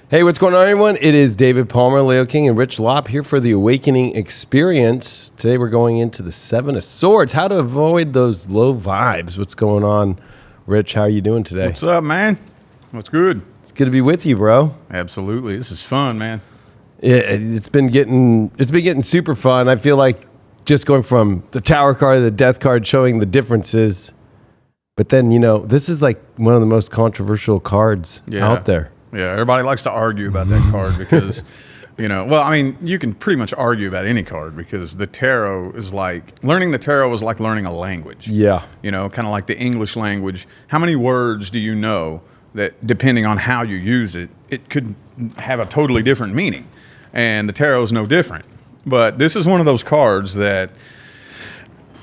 Hey, what's going on, everyone? It is David Palmer, Leo King, and Rich Lopp here for the Awakening Experience. Today we're going into the Seven of Swords, how to avoid those low vibes. What's going on, Rich? How are you doing today? What's up, man? What's good? It's good to be with you, bro. Absolutely. This is fun, man. It's been getting super fun. I feel like just going from the Tower card to the Death card, showing the differences. But then, this is like one of the most controversial cards out there. Yeah, everybody likes to argue about that card because, you can pretty much argue about any card because the tarot is learning the tarot is like learning a language. Yeah. Kind of like the English language. How many words do you know that, depending on how you use it, it could have a totally different meaning? And the tarot is no different. But this is one of those cards that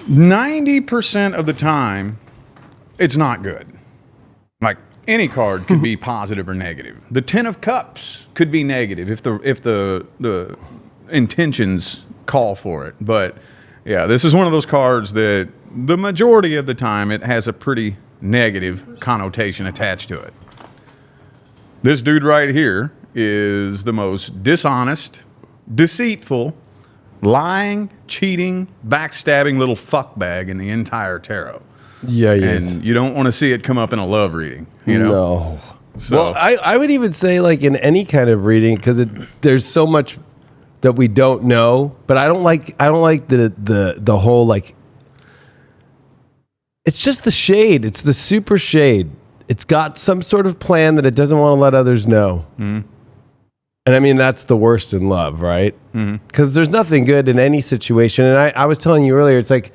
90% of the time, it's not good. Like, any card could be positive or negative. The Ten of Cups could be negative if the intentions call for it. But yeah, this is one of those cards that the majority of the time it has a pretty negative connotation attached to it. This dude right here is the most dishonest, deceitful, lying, cheating, backstabbing little fuckbag in the entire tarot. Yeah, he is. And you don't want to see it come up in a love reading, No. So, well, I would even say like in any kind of reading, because there's so much that we don't know. But I don't like the whole like. It's just the shade. It's the super shade. It's got some sort of plan that it doesn't want to let others know. Mm-hmm. And I mean, that's the worst in love, right? Because there's nothing good in any situation. And I was telling you earlier, it's like,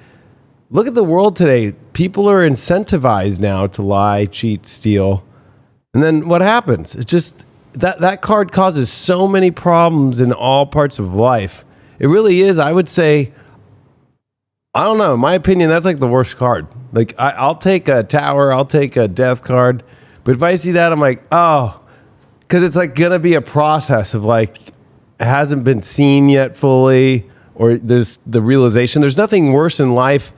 look at the world today. People are incentivized now to lie, cheat, steal. And then what happens? It's just that card causes so many problems in all parts of life. It really is, I would say, I don't know, in my opinion, that's like the worst card. Like, I'll take a Tower, I'll take a Death card. But if I see that, I'm like, oh, because it's like going to be a process of like, it hasn't been seen yet fully, or there's the realization. There's nothing worse in life.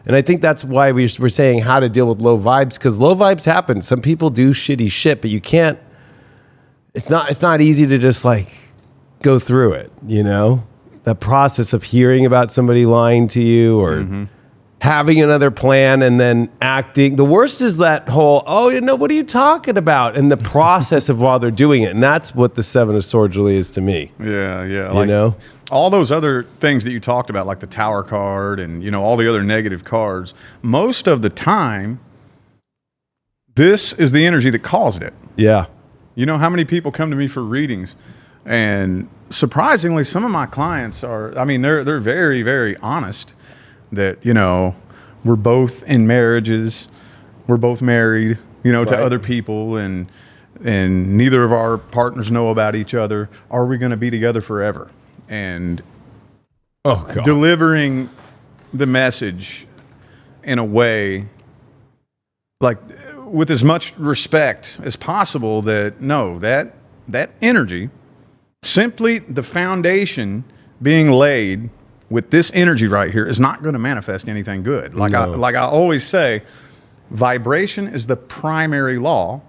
And I think that's why we're saying how to deal with low vibes, because low vibes happen. Some people do shitty shit, but you can't, it's not easy to just like go through it, That process of hearing about somebody lying to you or having another plan and then acting. The worst is that whole, what are you talking about? And the process of while they're doing it. And that's what the Seven of Swords really is to me. Yeah. Like, all those other things that you talked about, like the Tower card and, all the other negative cards, most of the time, this is the energy that caused it. Yeah. You know how many people come to me for readings? And surprisingly, some of my clients they're very, very honest that, we're both in marriages, we're both married, to other people, and neither of our partners know about each other. Are we going to be together forever? And delivering the message in a way, like with as much respect as possible, that no, that energy, simply the foundation being laid with this energy right here is not going to manifest anything good. Like I always say, vibration is the primary law,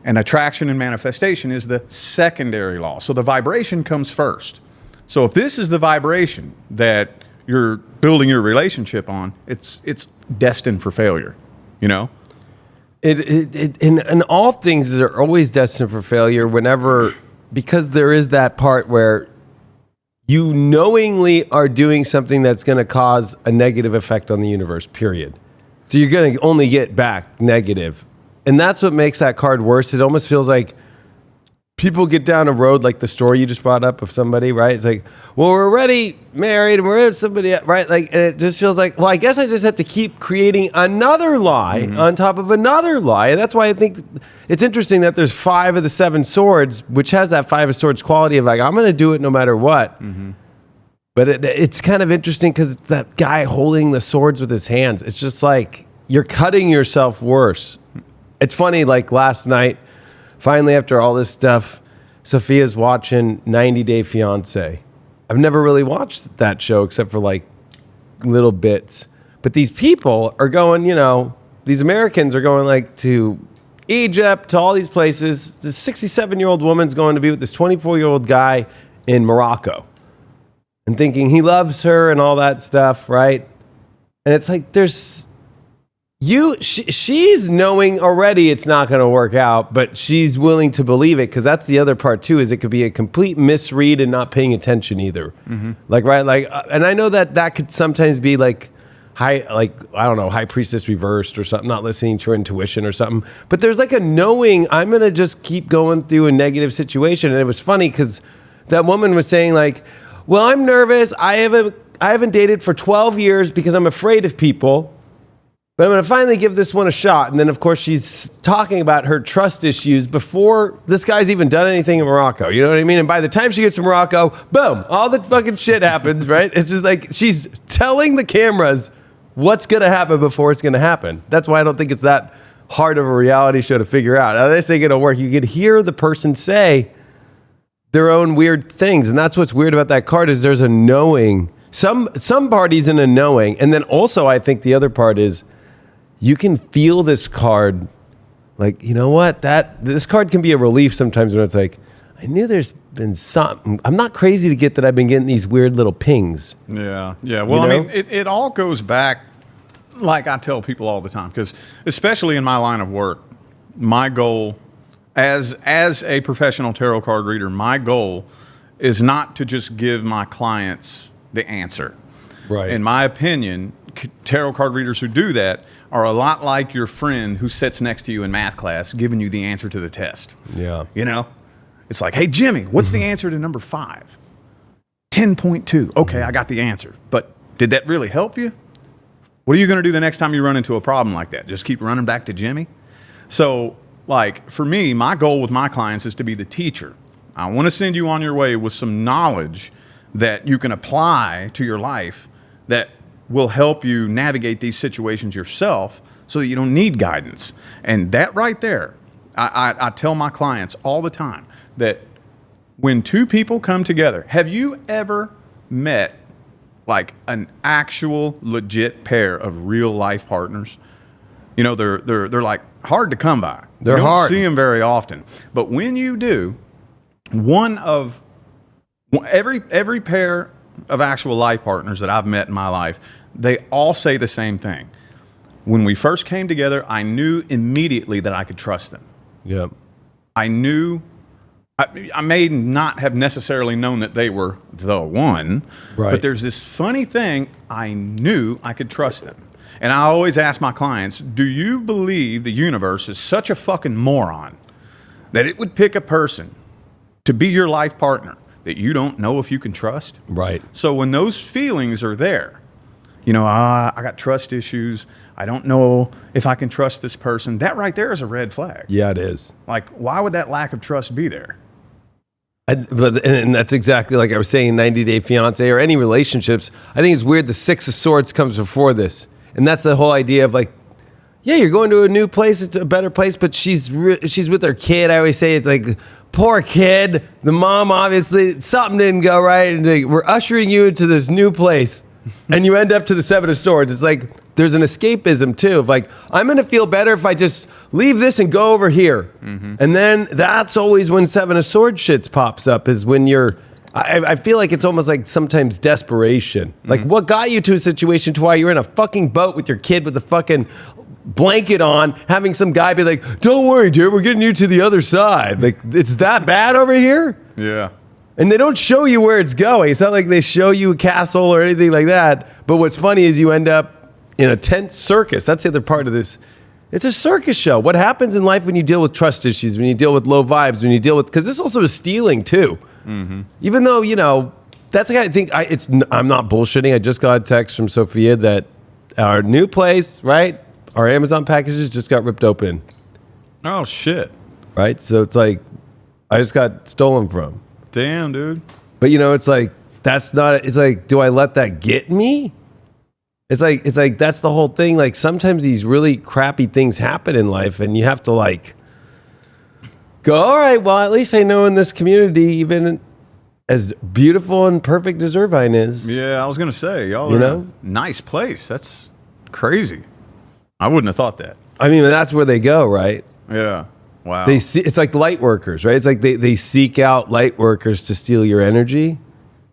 and attraction and manifestation is the secondary law. So the vibration comes first. So if this is the vibration that you're building your relationship on, it's destined for failure, In all things are always destined for failure because there is that part where you knowingly are doing something that's going to cause a negative effect on the universe, period. So you're going to only get back negative. And that's what makes that card worse. It almost feels like people get down a road like the story you just brought up of somebody, right? It's like, well, we're already married and we're with somebody, right? Like, and it just feels like, well, I guess I just have to keep creating another lie on top of another lie. And that's why I think it's interesting that there's 5 of the 7 swords, which has that 5 of swords quality of like, I'm going to do it no matter what. But it's kind of interesting because it's that guy holding the swords with his hands. It's just like you're cutting yourself worse. It's funny, like last night, finally, after all this stuff, Sophia's watching 90 Day Fiancé. I've never really watched that show except for like little bits. But these people are going, these Americans are going like to Egypt to all these places. This 67-year-old woman's going to be with this 24-year-old guy in Morocco and thinking he loves her and all that stuff, right? And it's like she's knowing already it's not going to work out, but she's willing to believe it, because that's the other part too, is it could be a complete misread and not paying attention either. Like, right? Like, and I know that could sometimes be like high priestess reversed or something, not listening to her intuition or something. But there's like a knowing, I'm going to just keep going through a negative situation. And it was funny because that woman was saying like, well, I'm nervous. I haven't dated for 12 years because I'm afraid of people. But I'm going to finally give this one a shot. And then, of course, she's talking about her trust issues before this guy's even done anything in Morocco. You know what I mean? And by the time she gets to Morocco, boom, all the fucking shit happens, right? It's just like she's telling the cameras what's going to happen before it's going to happen. That's why I don't think it's that hard of a reality show to figure out. Now, they say it'll work. You could hear the person say their own weird things. And that's what's weird about that card, is there's a knowing. Some parties in a knowing. And then also, I think the other part is, you can feel this card, like, you know what? This card can be a relief sometimes when it's like, I knew there's been something. I'm not crazy to get that I've been getting these weird little pings. Yeah. Well, I mean, it all goes back, like I tell people all the time, because especially in my line of work, my goal as a professional tarot card reader, my goal is not to just give my clients the answer. Right. In my opinion, tarot card readers who do that are a lot like your friend who sits next to you in math class giving you the answer to the test. Yeah. You know? It's like, hey, Jimmy, what's the answer to number 5? 10.2. Okay, I got the answer. But did that really help you? What are you going to do the next time you run into a problem like that? Just keep running back to Jimmy? So, like, for me, my goal with my clients is to be the teacher. I want to send you on your way with some knowledge that you can apply to your life that will help you navigate these situations yourself so that you don't need guidance. And that right there, I tell my clients all the time that when two people come together, have you ever met like an actual legit pair of real life partners? You know, they're like hard to come by. They're you don't hard. see them very often. But when you do, every pair of actual life partners that I've met in my life, they all say the same thing. When we first came together, I knew immediately that I could trust them. Yep. I knew, I may not have necessarily known that they were the one, Right. but there's this funny thing, I knew I could trust them. And I always ask my clients, do you believe the universe is such a fucking moron that it would pick a person to be your life partner that you don't know if you can trust? Right. So when those feelings are there, you know, I got trust issues, I don't know if I can trust this person, that right there is a red flag. Yeah, it is. Like, why would that lack of trust be there? And that's exactly like I was saying, 90 Day Fiance or any relationships. I think it's weird the 6 of Swords comes before this. And that's the whole idea of like, yeah, you're going to a new place, it's a better place, but she's with her kid. I always say it's like, poor kid. The mom, obviously, something didn't go right. And we're ushering you into this new place. And you end up to the 7 of Swords. It's like, there's an escapism too of like, I'm going to feel better if I just leave this and go over here. Mm-hmm. And then that's always when 7 of Swords shits pops up, is when I feel like it's almost like sometimes desperation. Mm-hmm. Like, what got you to a situation to why you're in a fucking boat with your kid with a fucking blanket on, having some guy be like, don't worry, dear, we're getting you to the other side. Like, it's that bad over here? Yeah. And they don't show you where it's going. It's not like they show you a castle or anything like that. But what's funny is you end up in a tent circus. That's the other part of this. It's a circus show. What happens in life when you deal with trust issues, when you deal with low vibes, when you deal with, because this also is stealing too. Mm-hmm. Even though, you know, that's like, I think I'm not bullshitting. I just got a text from Sophia that our new place, right? Our Amazon packages just got ripped open. Oh, shit. Right? So it's like, I just got stolen from. Damn, dude. But, you know, it's like, that's not, it's like, do I let that get me? It's like, that's the whole thing. Like, sometimes these really crappy things happen in life and you have to like go, all right, well, at least I know in this community, even as beautiful and perfect as Irvine is. Yeah, I was going to say, y'all are a nice place. That's crazy. I wouldn't have thought that. I mean, that's where they go, right? Yeah. Wow. They see, it's like light workers, right? It's like they seek out light workers to steal your energy.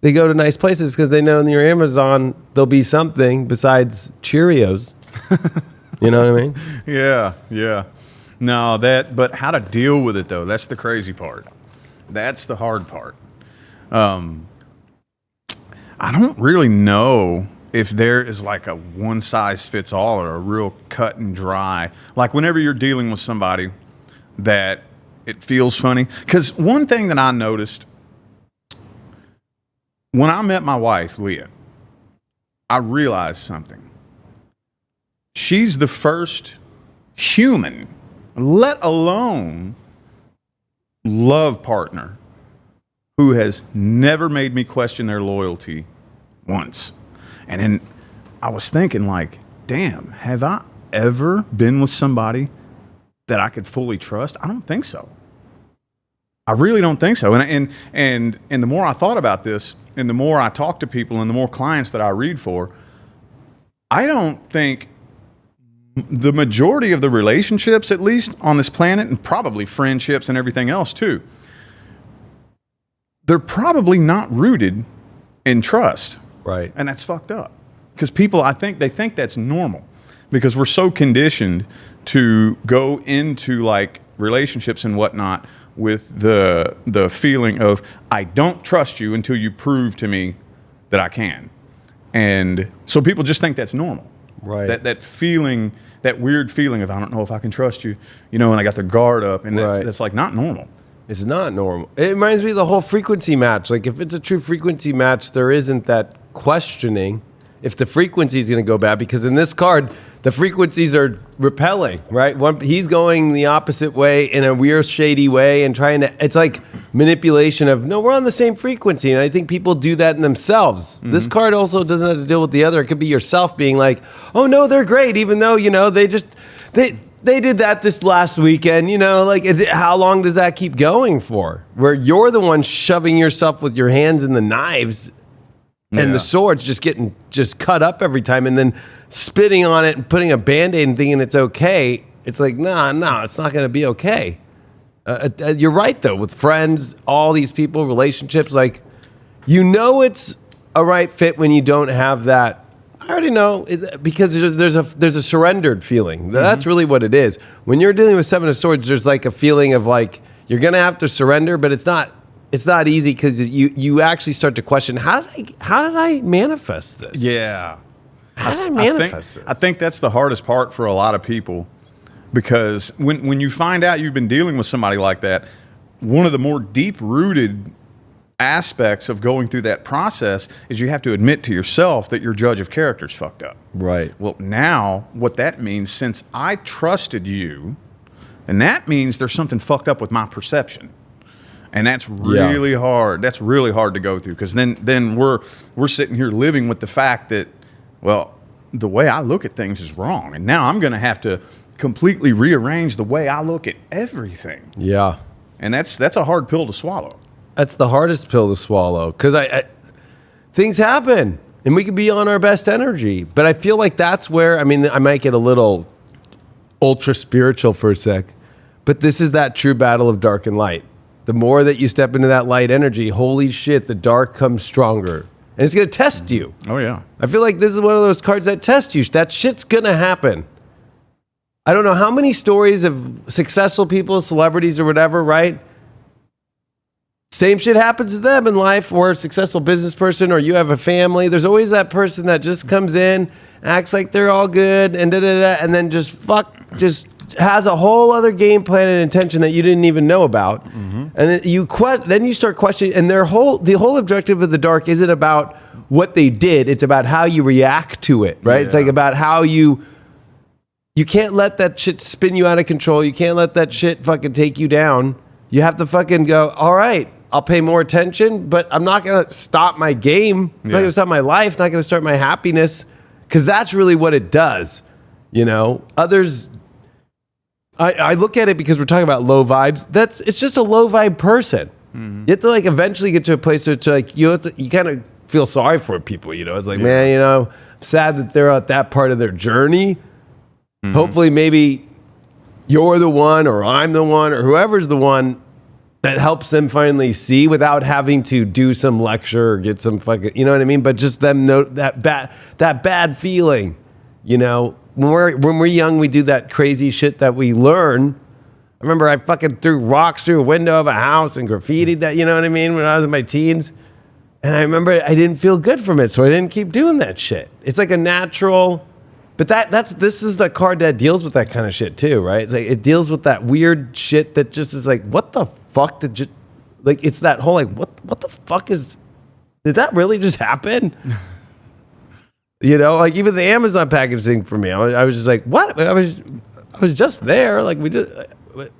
They go to nice places because they know in your Amazon there'll be something besides Cheerios. You know what I mean? Yeah, yeah. No, but how to deal with it though? That's the crazy part. That's the hard part. I don't really know if there is like a one size fits all or a real cut and dry. Like whenever you're dealing with somebody that it feels funny. Because one thing that I noticed when I met my wife, Leah, I realized something. She's the first human, let alone love partner, who has never made me question their loyalty once. And then I was thinking like, damn, have I ever been with somebody that I could fully trust? I don't think so. I really don't think so. And the more I thought about this, and the more I talk to people, and the more clients that I read for, I don't think the majority of the relationships, at least on this planet, and probably friendships and everything else too, they're probably not rooted in trust. Right. And that's fucked up. Because people, I think, they think that's normal. Because we're so conditioned to go into like relationships and whatnot with the feeling of, I don't trust you until you prove to me that I can. And so people just think that's normal. Right. That feeling, that weird feeling of, I don't know if I can trust you, you know, and I got the guard up, and that's like not normal. It's not normal. It reminds me of the whole frequency match. Like if it's a true frequency match, there isn't that questioning if the frequency is going to go bad, because in this card, the frequencies are repelling, right? He's going the opposite way in a weird, shady way and trying to, it's like manipulation of, no, we're on the same frequency. And I think people do that in themselves. Mm-hmm. This card also doesn't have to deal with the other. It could be yourself being like, oh no, they're great. Even though, you know, they did that this last weekend, you know, like how long does that keep going for? Where you're the one shoving yourself with your hands in the knives and the swords just getting cut up every time, and then spitting on it and putting a Band-Aid and thinking it's okay. It's like, no, it's not going to be okay. You're right, though, with friends, all these people, relationships, like, you know it's a right fit when you don't have that. I already know, because there's a surrendered feeling. Mm-hmm. That's really what it is. When you're dealing with Seven of Swords, there's like a feeling of like, you're going to have to surrender, but it's not easy, because you actually start to question, how did I manifest this? Yeah. How did I manifest this? I think that's the hardest part for a lot of people, because when you find out you've been dealing with somebody like that, one of the more deep-rooted aspects of going through that process is you have to admit to yourself that your judge of character is fucked up. Right. Well, now what that means, since I trusted you, and that means there's something fucked up with my perception. And that's really hard. That's really hard to go through, because then we're sitting here living with the fact that, well, the way I look at things is wrong, and now I'm going to have to completely rearrange the way I look at everything. Yeah, and that's a hard pill to swallow. That's the hardest pill to swallow, because things happen, and we could be on our best energy, but I feel like that's where, I mean, I might get a little ultra spiritual for a sec, but this is that true battle of dark and light. The more that you step into that light energy, holy shit, the dark comes stronger. And it's going to test you. Oh, yeah. I feel like this is one of those cards that test you. That shit's going to happen. I don't know how many stories of successful people, celebrities or whatever, right? Same shit happens to them in life, or a successful business person, or you have a family. There's always that person that just comes in, acts like they're all good, and and then just has a whole other game plan and intention that you didn't even know about. Mm-hmm. And then you start questioning, and the whole objective of the dark isn't about what they did, it's about how you react to it, right? Yeah. It's like about how you can't let that shit spin you out of control. You can't let that shit fucking take you down. You have to fucking go, all right, I'll pay more attention, but I'm not going to stop my game. I'm not going to stop my life, not going to start my happiness, because that's really what it does. You know, others, I look at it because we're talking about low vibes. It's just a low vibe person. Mm-hmm. You have to like eventually get to a place where it's like you kind of feel sorry for people. You know, it's like, man, you know, I'm sad that they're at that part of their journey. Mm-hmm. Hopefully, maybe you're the one, or I'm the one, or whoever's the one that helps them finally see without having to do some lecture or get some fucking, you know what I mean? But just them know that bad feeling, you know, when we're young, we do that crazy shit that we learn. I remember I fucking threw rocks through a window of a house and graffitied that, you know what I mean? When I was in my teens. And I remember I didn't feel good from it. So I didn't keep doing that shit. It's like a natural, but this is the card that deals with that kind of shit too, right? It's like, it deals with that weird shit that just is like, what the fuck did you, like, it's that whole, like, what the fuck did that really just happen? You know, like even the Amazon package thing for me, I was just like, what? I was just there. Like we did,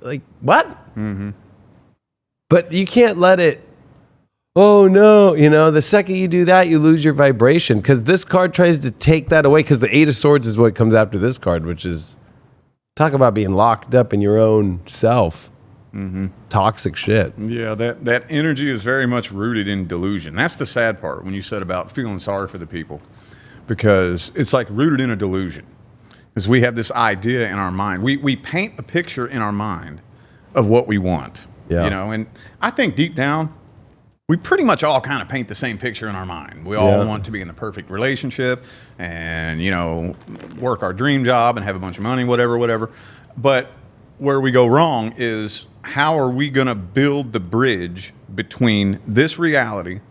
like what? Mm-hmm. But you can't let it, oh no, you know, the second you do that, you lose your vibration, because this card tries to take that away, because the Eight of Swords is what comes after this card, which is, talk about being locked up in your own self. Mm-hmm. Toxic shit. Yeah, that energy is very much rooted in delusion. That's the sad part when you said about feeling sorry for the people, because it's like rooted in a delusion. Because we have this idea in our mind. We paint a picture in our mind of what we want. Yeah. You know, and I think deep down, we pretty much all kind of paint the same picture in our mind. We all want to be in the perfect relationship and, you know, work our dream job and have a bunch of money, whatever. But where we go wrong is, how are we going to build the bridge between this reality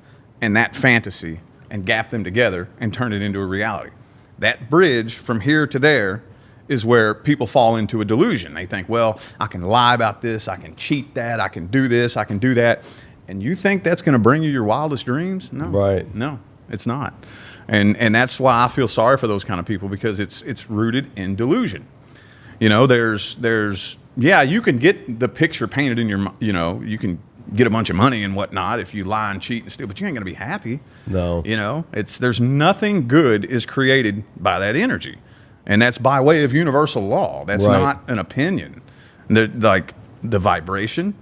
and that fantasy and gap them together and turn it into a reality? That bridge from here to there is where people fall into a delusion. They think, well, I can lie about this, I can cheat that, I can do this, I can do that. And you think that's going to bring you your wildest dreams? No. Right. No, it's not. And that's why I feel sorry for those kind of people, because it's rooted in delusion. You know, there's yeah, you can get the picture painted in your, you know, you can get a bunch of money and whatnot if you lie and cheat and steal, but you ain't going to be happy. No. You know, there's nothing good is created by that energy. And that's by way of universal law. That's not an opinion. Like the vibration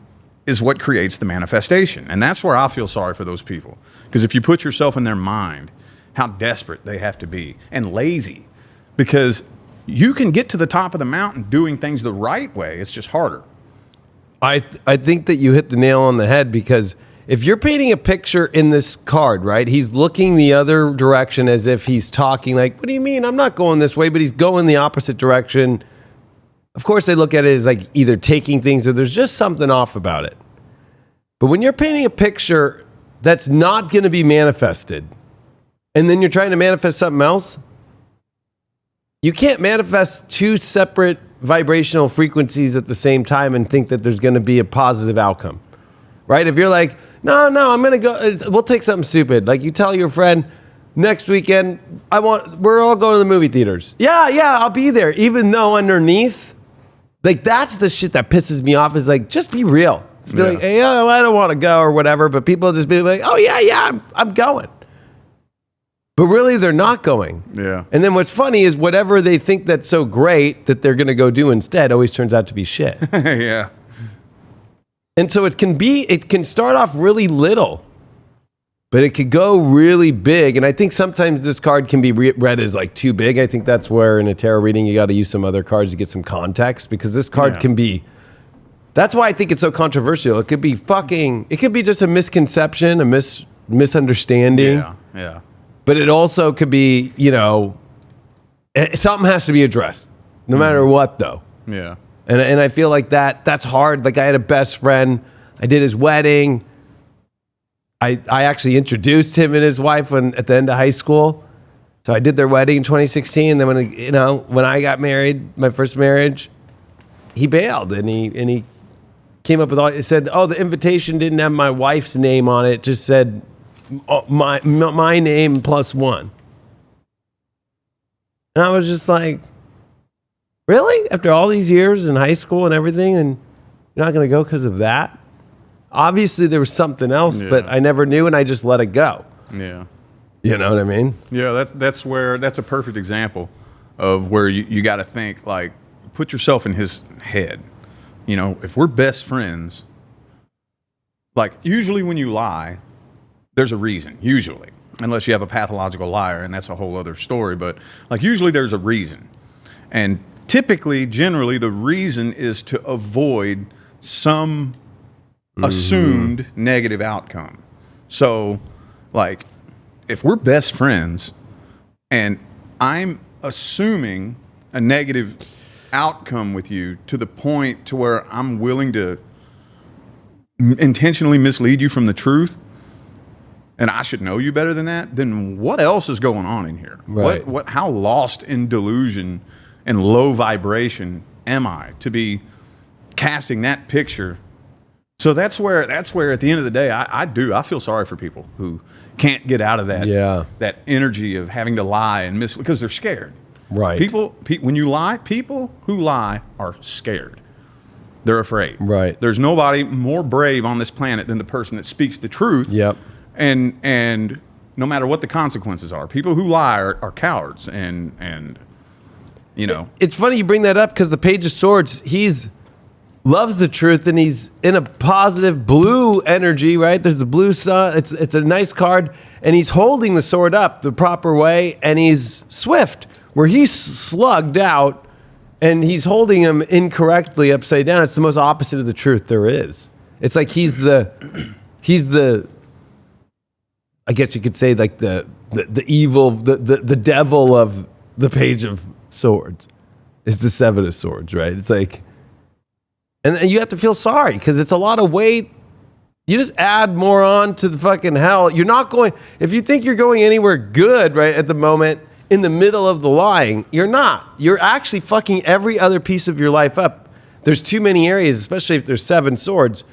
is what creates the manifestation. And that's where I feel sorry for those people. Because if you put yourself in their mind, how desperate they have to be and lazy, because you can get to the top of the mountain doing things the right way. It's just harder. I think that you hit the nail on the head, because if you're painting a picture in this card, right, he's looking the other direction as if he's talking like, what do you mean? I'm not going this way, but he's going the opposite direction. Of course, they look at it as like either taking things or there's just something off about it. But when you're painting a picture that's not going to be manifested, and then you're trying to manifest something else, you can't manifest two separate vibrational frequencies at the same time and think that there's going to be a positive outcome, right? If you're like, no, I'm going to go, we'll take something stupid. Like you tell your friend, next weekend, we're all going to the movie theaters. Yeah, I'll be there. Even though underneath, like that's the shit that pisses me off, is like, just be real. Just be like, hey, I don't want to go or whatever, but people just be like, oh yeah, I'm going. But really, they're not going. Yeah. And then what's funny is whatever they think that's so great that they're going to go do instead always turns out to be shit. Yeah. And so it can start off really little, but it could go really big. And I think sometimes this card can be read as like too big. I think that's where in a tarot reading, you got to use some other cards to get some context, because this card can be, that's why I think it's so controversial. It could be just a misconception, a misunderstanding. Yeah. But it also could be, you know, something has to be addressed, no matter what, though. Yeah. And I feel like that's hard. Like I had a best friend. I did his wedding. I actually introduced him and his wife at the end of high school. So I did their wedding in 2016. And then when I got married, my first marriage, he bailed and he came up with all. It said, oh, the invitation didn't have my wife's name on it. It just said my name plus one. And I was just like, really? After all these years in high school and everything, and you're not going to go because of that? Obviously, there was something else, but I never knew, and I just let it go. Yeah. You know what I mean? Yeah, that's a perfect example of where you got to think, like, put yourself in his head. You know, if we're best friends, like, usually when you lie, there's a reason, usually. Unless you have a pathological liar, and that's a whole other story. But, like, usually there's a reason. And typically, generally, the reason is to avoid some assumed negative outcome. So, like, if we're best friends and I'm assuming a negative outcome with you to the point to where I'm willing to intentionally mislead you from the truth, and I should know you better than that, then what else is going on in here? Right. How lost in delusion and low vibration am I to be casting that picture? So that's where at the end of the day, I feel sorry for people who can't get out of that energy of having to lie and because they're scared. Right. When you lie, people who lie are scared. They're afraid. Right. There's nobody more brave on this planet than the person that speaks the truth. Yep. And no matter what the consequences are, people who lie are cowards. And you know, it's funny you bring that up because the Page of Swords, he's loves the truth and he's in a positive blue energy, right? There's the blue sun. It's a nice card, and he's holding the sword up the proper way, and he's swift, where he's slugged out and he's holding him incorrectly upside down. It's the most opposite of the truth there is. It's like he's the I guess you could say like the evil, the devil of the Page of Swords is the Seven of Swords, right? It's like, and you have to feel sorry because it's a lot of weight. You just add more on to the fucking hell. You're not going, if you think you're going anywhere good right at the moment in the middle of the lying, you're not. You're actually fucking every other piece of your life up. There's too many areas, especially if there's 7 swords.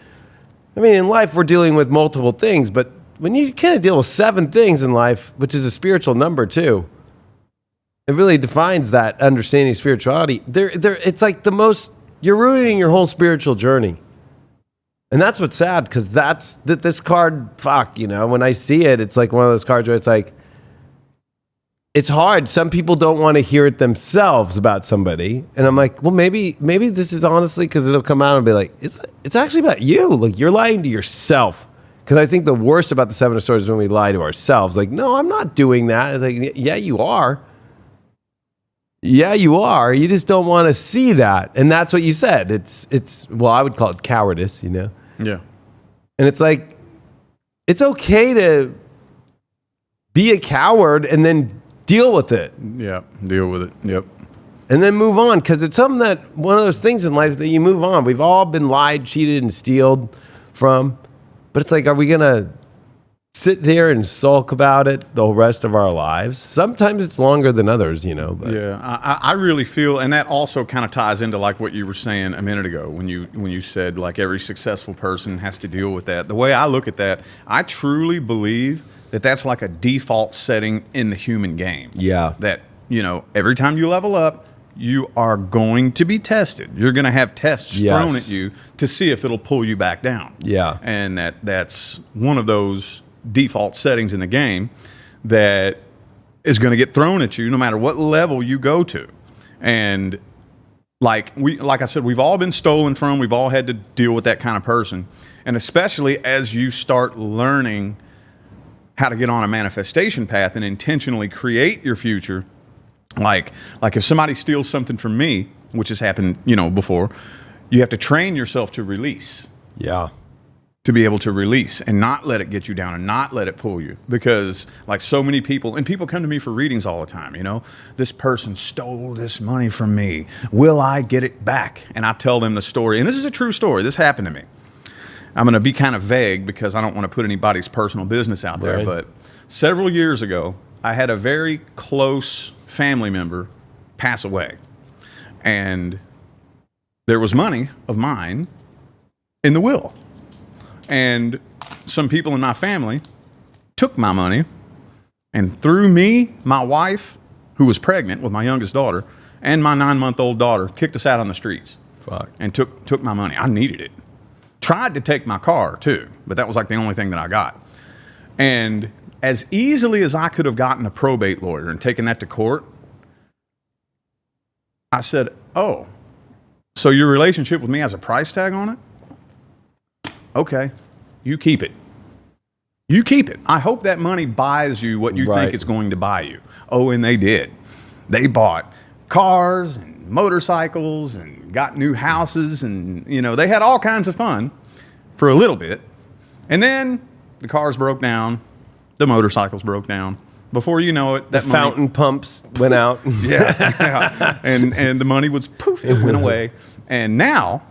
I mean, in life, we're dealing with multiple things, but when you kind of deal with 7 things in life, which is a spiritual number too, it really defines that understanding of spirituality. It's like the most, you're ruining your whole spiritual journey. And that's what's sad, because this card, fuck, you know, when I see it, it's like one of those cards where it's like, it's hard. Some people don't want to hear it themselves about somebody. And I'm like, well, maybe this is honestly, because it'll come out and be like, it's actually about you. Like, you're lying to yourself. Because I think the worst about the Seven of Swords is when we lie to ourselves. Like, no, I'm not doing that. It's like, yeah, you are. Yeah, you are. You just don't want to see that. And that's what you said. It's well, I would call it cowardice, you know? Yeah. And it's like, it's okay to be a coward and then deal with it. Yeah, deal with it. Yep. And then move on, because it's something that, one of those things in life that you move on. We've all been lied, cheated, and stealed from. But it's like, are we going to sit there and sulk about it the rest of our lives? Sometimes it's longer than others, you know. But. Yeah, I really feel, and that also kind of ties into like what you were saying a minute ago when you said like every successful person has to deal with that. The way I look at that, I truly believe that that's like a default setting in the human game. Yeah. That, you know, every time you level up, you are going to be tested. You're going to have tests thrown at you to see if it'll pull you back down. Yeah. And that's one of those default settings in the game that is going to get thrown at you no matter what level you go to. And like I said, we've all been stolen from. We've all had to deal with that kind of person. And especially as you start learning how to get on a manifestation path and intentionally create your future. Like if somebody steals something from me, which has happened, you know, before, you have to train yourself to release. Yeah. To be able to release and not let it get you down and not let it pull you. Because like so many people, and people come to me for readings all the time, you know, this person stole this money from me. Will I get it back? And I tell them the story. And this is a true story. This happened to me. I'm going to be kind of vague because I don't want to put anybody's personal business out there. Right. But several years ago, I had a very close family member pass away. And there was money of mine in the will. And some people in my family took my money and threw me, my wife, who was pregnant with my youngest daughter, and my 9-month-old daughter, kicked us out on the streets. Fuck. And took my money. I needed it. Tried to take my car too, but that was like the only thing that I got. And as easily as I could have gotten a probate lawyer and taken that to court, I said, oh, so your relationship with me has a price tag on it? Okay, you keep it. You keep it. I hope that money buys you what you think it's going to buy you. Oh, and they did. They bought cars and motorcycles and got new houses, and they had all kinds of fun for a little bit. And then the cars broke down, the motorcycles broke down. Before you know it, that fountain pumps went out. Yeah. And the money was poof, it went away. And now,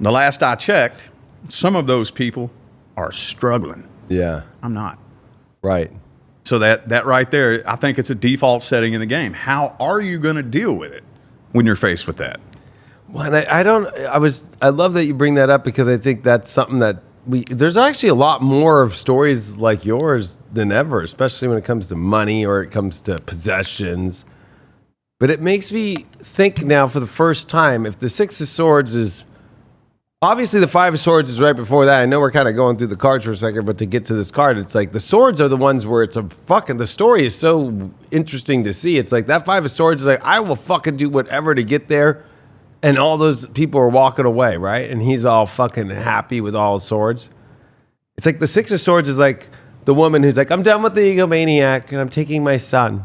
the last I checked, some of those people are struggling. Yeah. I'm not. Right. So that right there, I think it's a default setting in the game. How are you going to deal with it when you're faced with that? Well, and I love that you bring that up, because I think that's something that there's actually a lot more of stories like yours than ever, especially when it comes to money or it comes to possessions. But it makes me think now for the first time, if the Six of Swords is, obviously the Five of Swords is right before that. I know we're kind of going through the cards for a second, but to get to this card, it's like the swords are the ones where the story is so interesting to see. It's like that Five of Swords is like, I will fucking do whatever to get there. And all those people are walking away, right? And he's all fucking happy with all his swords. It's like the Six of Swords is like the woman who's like, I'm done with the egomaniac and I'm taking my son.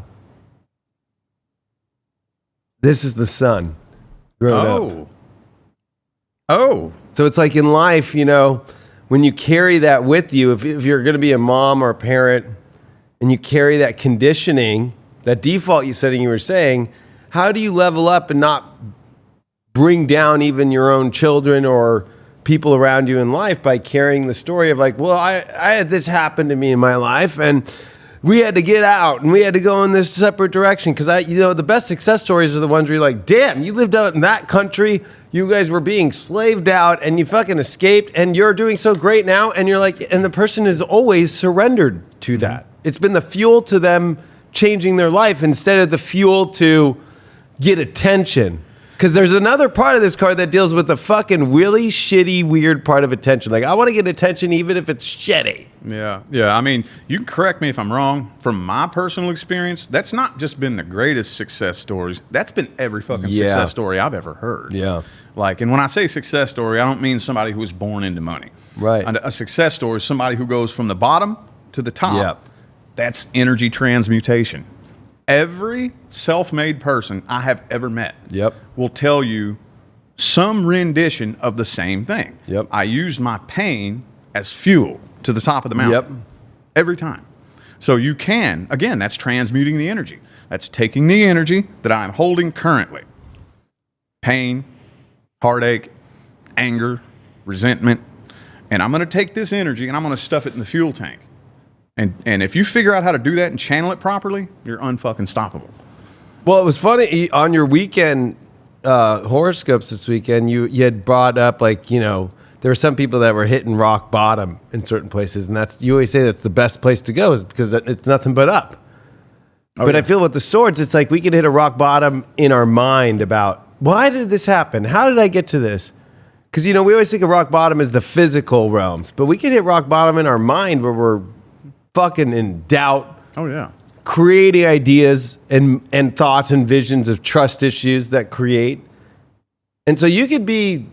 This is the son grown up. Oh. So it's like in life, when you carry that with you, if you're going to be a mom or a parent and you carry that conditioning, that default setting you were saying, how do you level up and not bring down even your own children or people around you in life by carrying the story of like, well, I had this happen to me in my life and we had to get out and we had to go in this separate direction. Because the best success stories are the ones where you're like, damn, you lived out in that country. You guys were being slaved out and you fucking escaped and you're doing so great now. And you're like, and the person has always surrendered to that. It's been the fuel to them changing their life instead of the fuel to get attention. Because there's another part of this card that deals with the fucking really shitty, weird part of attention. Like, I want to get attention even if it's shitty. Yeah. I mean, you can correct me if I'm wrong. From my personal experience, that's not just been the greatest success stories. That's been every fucking success story I've ever heard. Yeah. Like, and when I say success story, I don't mean somebody who was born into money. Right. A success story is somebody who goes from the bottom to the top. Yep. That's energy transmutation. Every self-made person I have ever met will tell you some rendition of the same thing. Yep. I used my pain as fuel to the top of the mountain. Yep. Every time. So you can, again, that's transmuting the energy. That's taking the energy that I'm holding currently. Pain, heartache, anger, resentment. And I'm going to take this energy and I'm going to stuff it in the fuel tank. And if you figure out how to do that and channel it properly, you're unfucking stoppable. Well, it was funny on your weekend horoscopes this weekend. You had brought up there were some people that were hitting rock bottom in certain places, and you always say that's the best place to go is because it's nothing but up. But I feel with the swords, it's like we can hit a rock bottom in our mind about why did this happen? How did I get to this? Because we always think of rock bottom as the physical realms, but we can hit rock bottom in our mind where we're fucking in doubt. Oh, yeah. Creating ideas and thoughts and visions of trust issues that create. And so you could be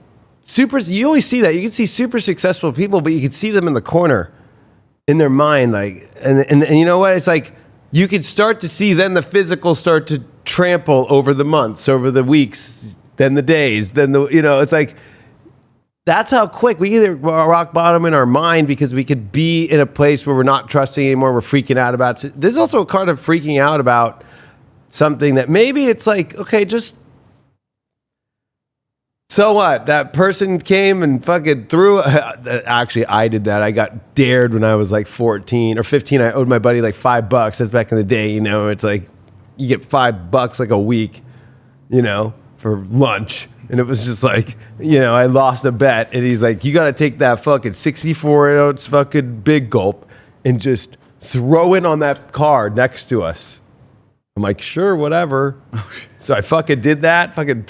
you always see that. You can see super successful people, but you could see them in the corner in their mind. And you know what? It's like you could start to see then the physical start to trample over the months, over the weeks, then the days, then it's like, that's how quick we can hit rock bottom in our mind because we could be in a place where we're not trusting anymore. We're freaking out about it. This is also a card of freaking out about something that maybe it's like, okay, just so what? That person came and fucking threw. Actually, I did that. I got dared when I was like 14 or 15. I owed my buddy like $5. That's back in the day, It's like you get $5 like a week, for lunch. And it was just like, I lost a bet. And he's like, you got to take that fucking 64-ounce fucking big gulp and just throw it on that car next to us. I'm like, sure, whatever. So I fucking did that. Fucking,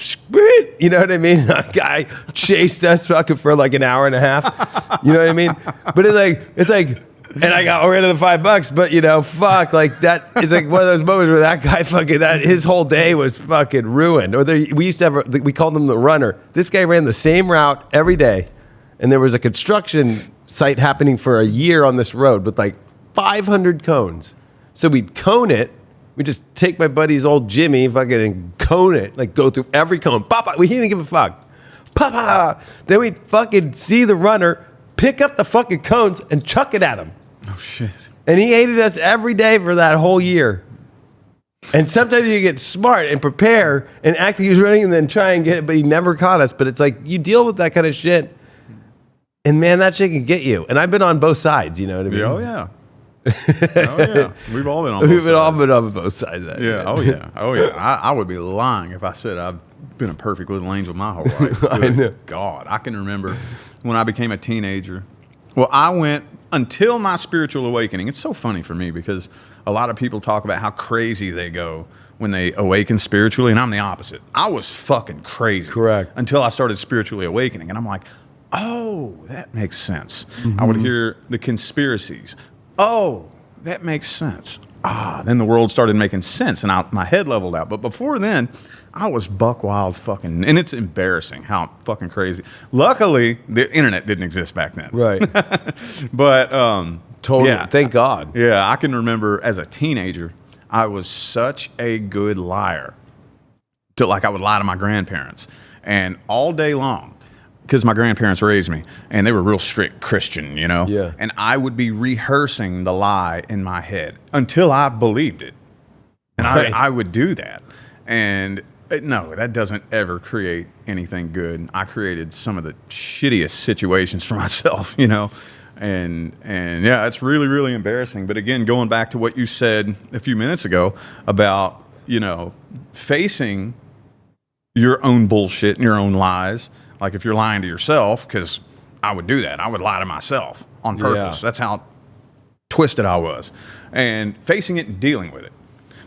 you know what I mean? A guy chased us fucking for like an hour and a half. You know what I mean? But it's like, and I got rid of the $5, but fuck, like that. It's like one of those moments where that guy his whole day was fucking ruined. Or we used to have, we called him the runner. This guy ran the same route every day, and there was a construction site happening for a year on this road with like 500 cones. So we'd cone it, We just take my buddy's old Jimmy, fucking and cone it, like go through every cone. Papa, we didn't give a fuck. Papa. Then we fucking see the runner, pick up the fucking cones and chuck it at him. Oh shit. And he hated us every day for that whole year. And sometimes you get smart and prepare and act like he was running and then try and get it, but he never caught us. But it's like you deal with that kind of shit. And man, that shit can get you. And I've been on both sides, you know what I mean? Oh yeah. Oh yeah. We've all been on both sides. We've all been on both sides of that. Yeah. Shit. Oh yeah. Oh yeah. I would be lying if I said I've been a perfect little angel my whole life. I know. God, I can remember when I became a teenager. Well, I went until my spiritual awakening. It's so funny for me because a lot of people talk about how crazy they go when they awaken spiritually, and I'm the opposite. I was fucking crazy. Correct. Until I started spiritually awakening, and I'm like, oh, that makes sense. I would hear the conspiracies. Oh, that makes sense. Then the world started making sense, and my head leveled out. But before then, I was buck wild fucking, and it's embarrassing how fucking crazy. Luckily, the internet didn't exist back then. Right. But Totally. yeah, Thank God. yeah, I can remember as a teenager, I was such a good liar. I would lie to my grandparents, and all day long, because my grandparents raised me, and they were real strict Christian, you know? Yeah. And I would be rehearsing the lie in my head until I believed it. And Right. I would do that. And no, that doesn't ever create anything good. I created some of the shittiest situations for myself, you know? And yeah, it's really, really embarrassing. But again, going back to what you said a few minutes ago about, you know, facing your own bullshit and your own lies. Like if you're lying to yourself, because I would do that. I would lie to myself on purpose. Yeah. That's how twisted I was. And facing it and dealing with it.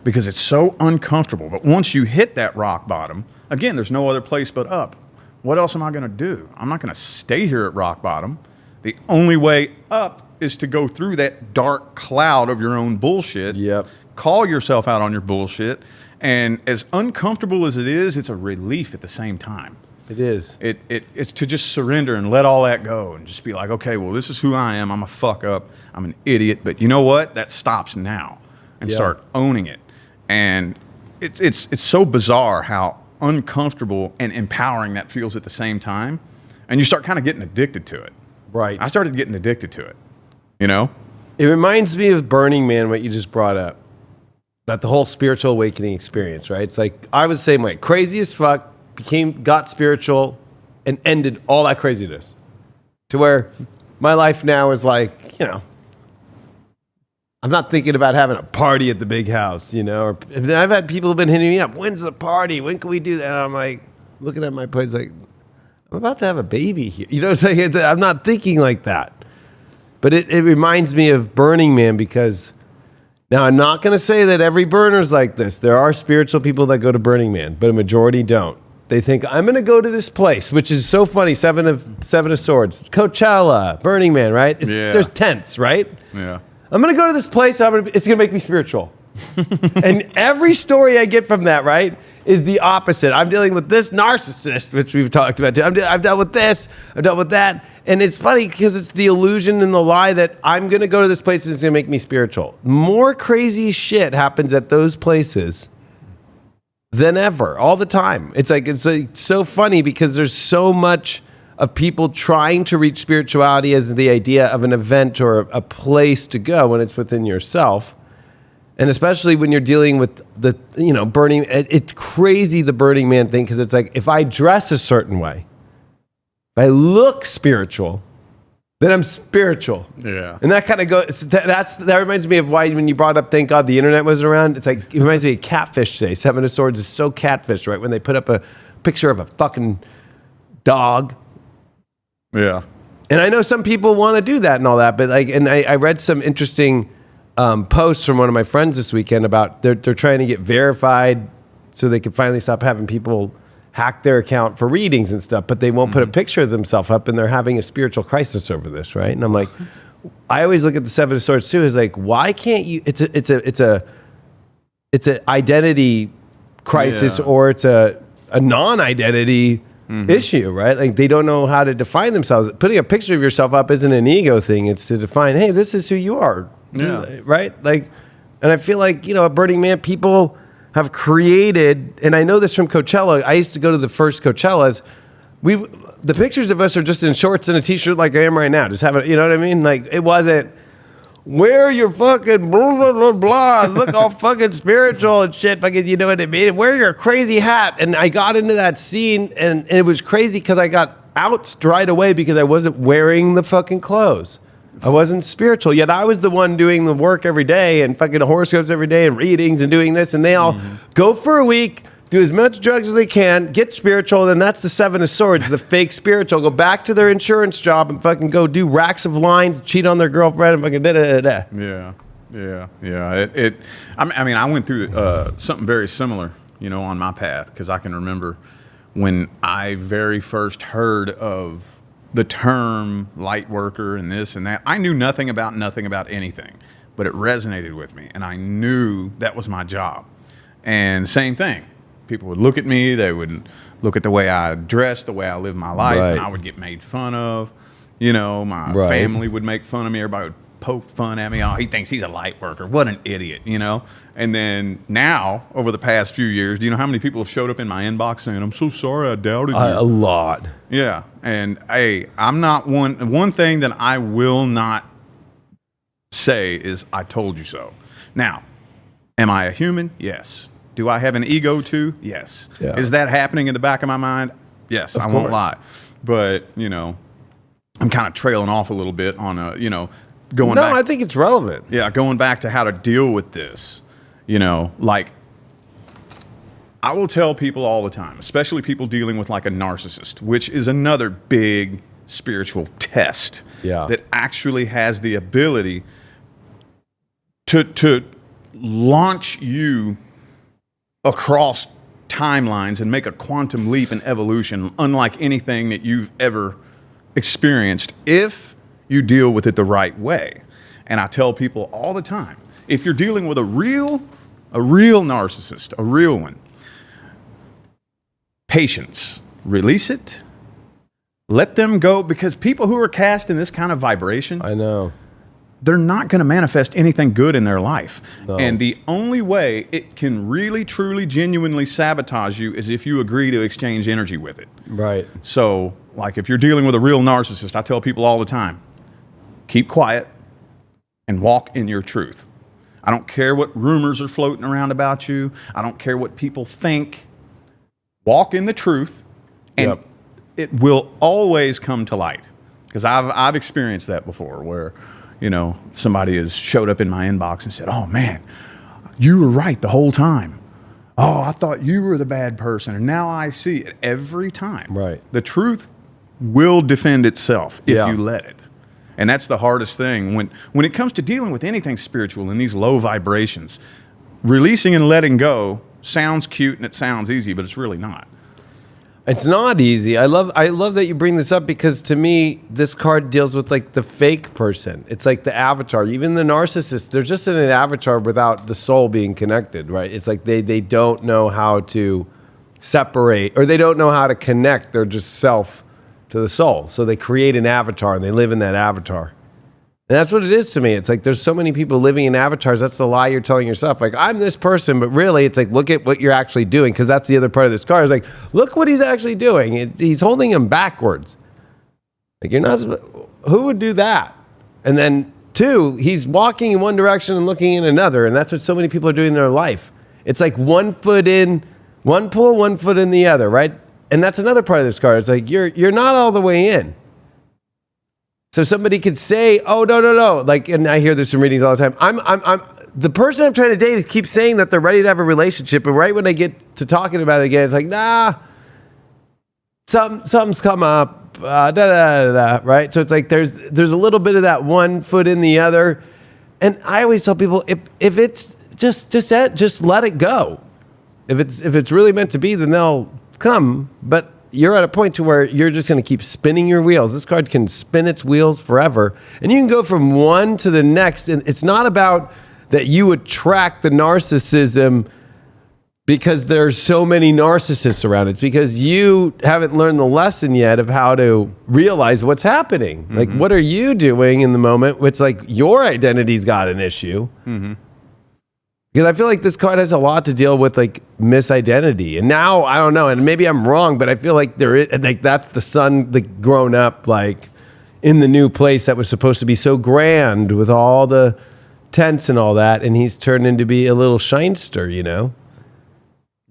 Because it's so uncomfortable. But once you hit that rock bottom, again, there's no other place but up. What else am I going to do? I'm not going to stay here at rock bottom. The only way up is to go through that dark cloud of your own bullshit. Yep. Call yourself out on your bullshit. And as uncomfortable as it is, it's a relief at the same time. It is. It's to just surrender and let all that go and just be like, okay, well, this is who I am. I'm a fuck up. I'm an idiot. But you know what? That stops now. And Yeah. start owning it. And it's so bizarre how uncomfortable and empowering that feels at the same time. And you start kind of getting addicted to it. Right. I started getting addicted to it, you know? It reminds me of Burning Man, what you just brought up. About the whole spiritual awakening experience, right? It's like, I was the same way. Crazy as fuck, got spiritual, and ended all that craziness. To where my life now is like, you know, I'm not thinking about having a party at the big house, you know? Or I've had people who've been hitting me up, when's the party? When can we do that? And I'm like, looking at my place like, I'm about to have a baby here. You know what I'm saying? I'm not thinking like that. But it reminds me of Burning Man because now I'm not going to say that every burner's like this. There are spiritual people that go to Burning Man, but a majority don't. They think, I'm going to go to this place, which is so funny. Seven of Swords, Coachella, Burning Man, right? Yeah. There's tents, right? Yeah. I'm going to go to this place. It's going to make me spiritual. And every story I get from that, right, is the opposite. I'm dealing with this narcissist, which we've talked about. I've dealt with this. I've dealt with that. And it's funny because it's the illusion and the lie that I'm going to go to this place and it's going to make me spiritual. More crazy shit happens at those places than ever, all the time. It's like so funny because there's so much of people trying to reach spirituality as the idea of an event or a place to go when it's within yourself. And especially when you're dealing with the, you know, Burning, it's crazy, the Burning Man thing, because it's like, if I dress a certain way, if I look spiritual, then I'm spiritual. Yeah. And that kind of goes, that reminds me of why when you brought up, thank God the internet was around, it's like, it reminds me of Catfish today. Seven of Swords is so catfish, right? When they put up a picture of a fucking dog. Yeah. And I know some people want to do that and all that, but like, and I read some interesting posts from one of my friends this weekend about they're trying to get verified so they can finally stop having people hack their account for readings and stuff, but they won't put a picture of themselves up, and they're having a spiritual crisis over this, right? And I'm like, I always look at the Seven of Swords too, is like, why can't you? It's an identity crisis, Yeah. or it's a non-identity issue, right? Like they don't know how to define themselves. Putting a picture of yourself up isn't an ego thing. It's to define, hey, this is who you are. Yeah. Right? Like, And I feel like, at Burning Man, people have created, and I know this from Coachella. I used to go to the first Coachellas. The pictures of us are just in shorts and a t-shirt like I am right now. Just having, you know what I mean? Like, it wasn't, wear your fucking blah, blah, blah, blah, look all fucking spiritual and shit, fucking, you know what I mean? Wear your crazy hat. And I got into that scene, and it was crazy because I got outsed right away because I wasn't wearing the fucking clothes. I wasn't spiritual, yet I was the one doing the work every day and fucking horoscopes every day and readings and doing this, and they all go for a week, do as much drugs as they can, get spiritual, and then that's the Seven of Swords, the fake spiritual. Go back to their insurance job and fucking go do racks of lines, cheat on their girlfriend, and fucking da-da-da-da. Yeah. I mean, I went through something very similar, on my path, because I can remember when I very first heard of the term light worker and this and that. I knew nothing about anything, but it resonated with me, and I knew that was my job. And same thing. People would look at me, they would look at the way I dressed, the way I lived my life, and I would get made fun of. My family would make fun of me. Everybody would poke fun at me. Oh, he thinks he's a light worker. What an idiot, And then now, over the past few years, do you know how many people have showed up in my inbox saying, I'm so sorry I doubted you? A lot. Yeah. And hey, I'm not one thing that I will not say is I told you so. Now, am I a human? Yes. Do I have an ego too? Yes. Yeah. Is that happening in the back of my mind? Yes, I won't lie. But, I'm kind of trailing off a little bit on going back. No, I think it's relevant. Yeah, going back to how to deal with this. Like, I will tell people all the time, especially people dealing with like a narcissist, which is another big spiritual test that actually has the ability to launch you across timelines and make a quantum leap in evolution unlike anything that you've ever experienced if you deal with it the right way. And I tell people all the time, if you're dealing with a real narcissist, a real one, patience, release it, let them go, because people who are cast in this kind of vibration, I know, they're not going to manifest anything good in their life. No. And the only way it can really, truly, genuinely sabotage you is if you agree to exchange energy with it. Right. So, like, if you're dealing with a real narcissist, I tell people all the time, keep quiet and walk in your truth. I don't care what rumors are floating around about you. I don't care what people think. Walk in the truth, and it will always come to light. Because I've experienced that before, where somebody has showed up in my inbox and said, oh man, you were right the whole time. Oh, I thought you were the bad person, and now I see it every time. Right. The truth will defend itself if you let it. And that's the hardest thing when it comes to dealing with anything spiritual in these low vibrations. Releasing and letting go sounds cute and it sounds easy, but it's really not. It's not easy. I love that you bring this up, because to me, this card deals with like the fake person. It's like the avatar. Even the narcissist, they're just in an avatar without the soul being connected, right? It's like they don't know how to separate, or they don't know how to connect their just self to the soul. So they create an avatar and they live in that avatar. And that's what it is to me. It's like there's so many people living in avatars. That's the lie you're telling yourself. Like, I'm this person, but really it's like, look at what you're actually doing, because that's the other part of this card. It's like, look what he's actually doing. He's holding him backwards. Like, you're not, who would do that? And then two, he's walking in one direction and looking in another. And that's what so many people are doing in their life. It's like 1 foot in, one pull, 1 foot in the other, right? And that's another part of this card. It's like, you're not all the way in. So somebody could say, oh, no. Like, and I hear this in readings all the time. I'm the person I'm trying to date keeps saying that they're ready to have a relationship. And right when I get to talking about it again, it's like, nah, something's come up, right? So it's like, there's a little bit of that 1 foot in the other. And I always tell people, if it's just let it go. If it's really meant to be, then they'll come. But you're at a point to where you're just going to keep spinning your wheels. This card can spin its wheels forever. And you can go from one to the next. And it's not about that you attract the narcissism because there's so many narcissists around. It's because you haven't learned the lesson yet of how to realize what's happening. Mm-hmm. Like, what are you doing in the moment? It's like your identity's got an issue. Mm-hmm. Because I feel like this card has a lot to deal with, like, misidentity. And now, I don't know, and maybe I'm wrong, but I feel like there is, like, that's the son, like, grown up, like, in the new place that was supposed to be so grand with all the tents and all that, and he's turned into be a little shinester, you know?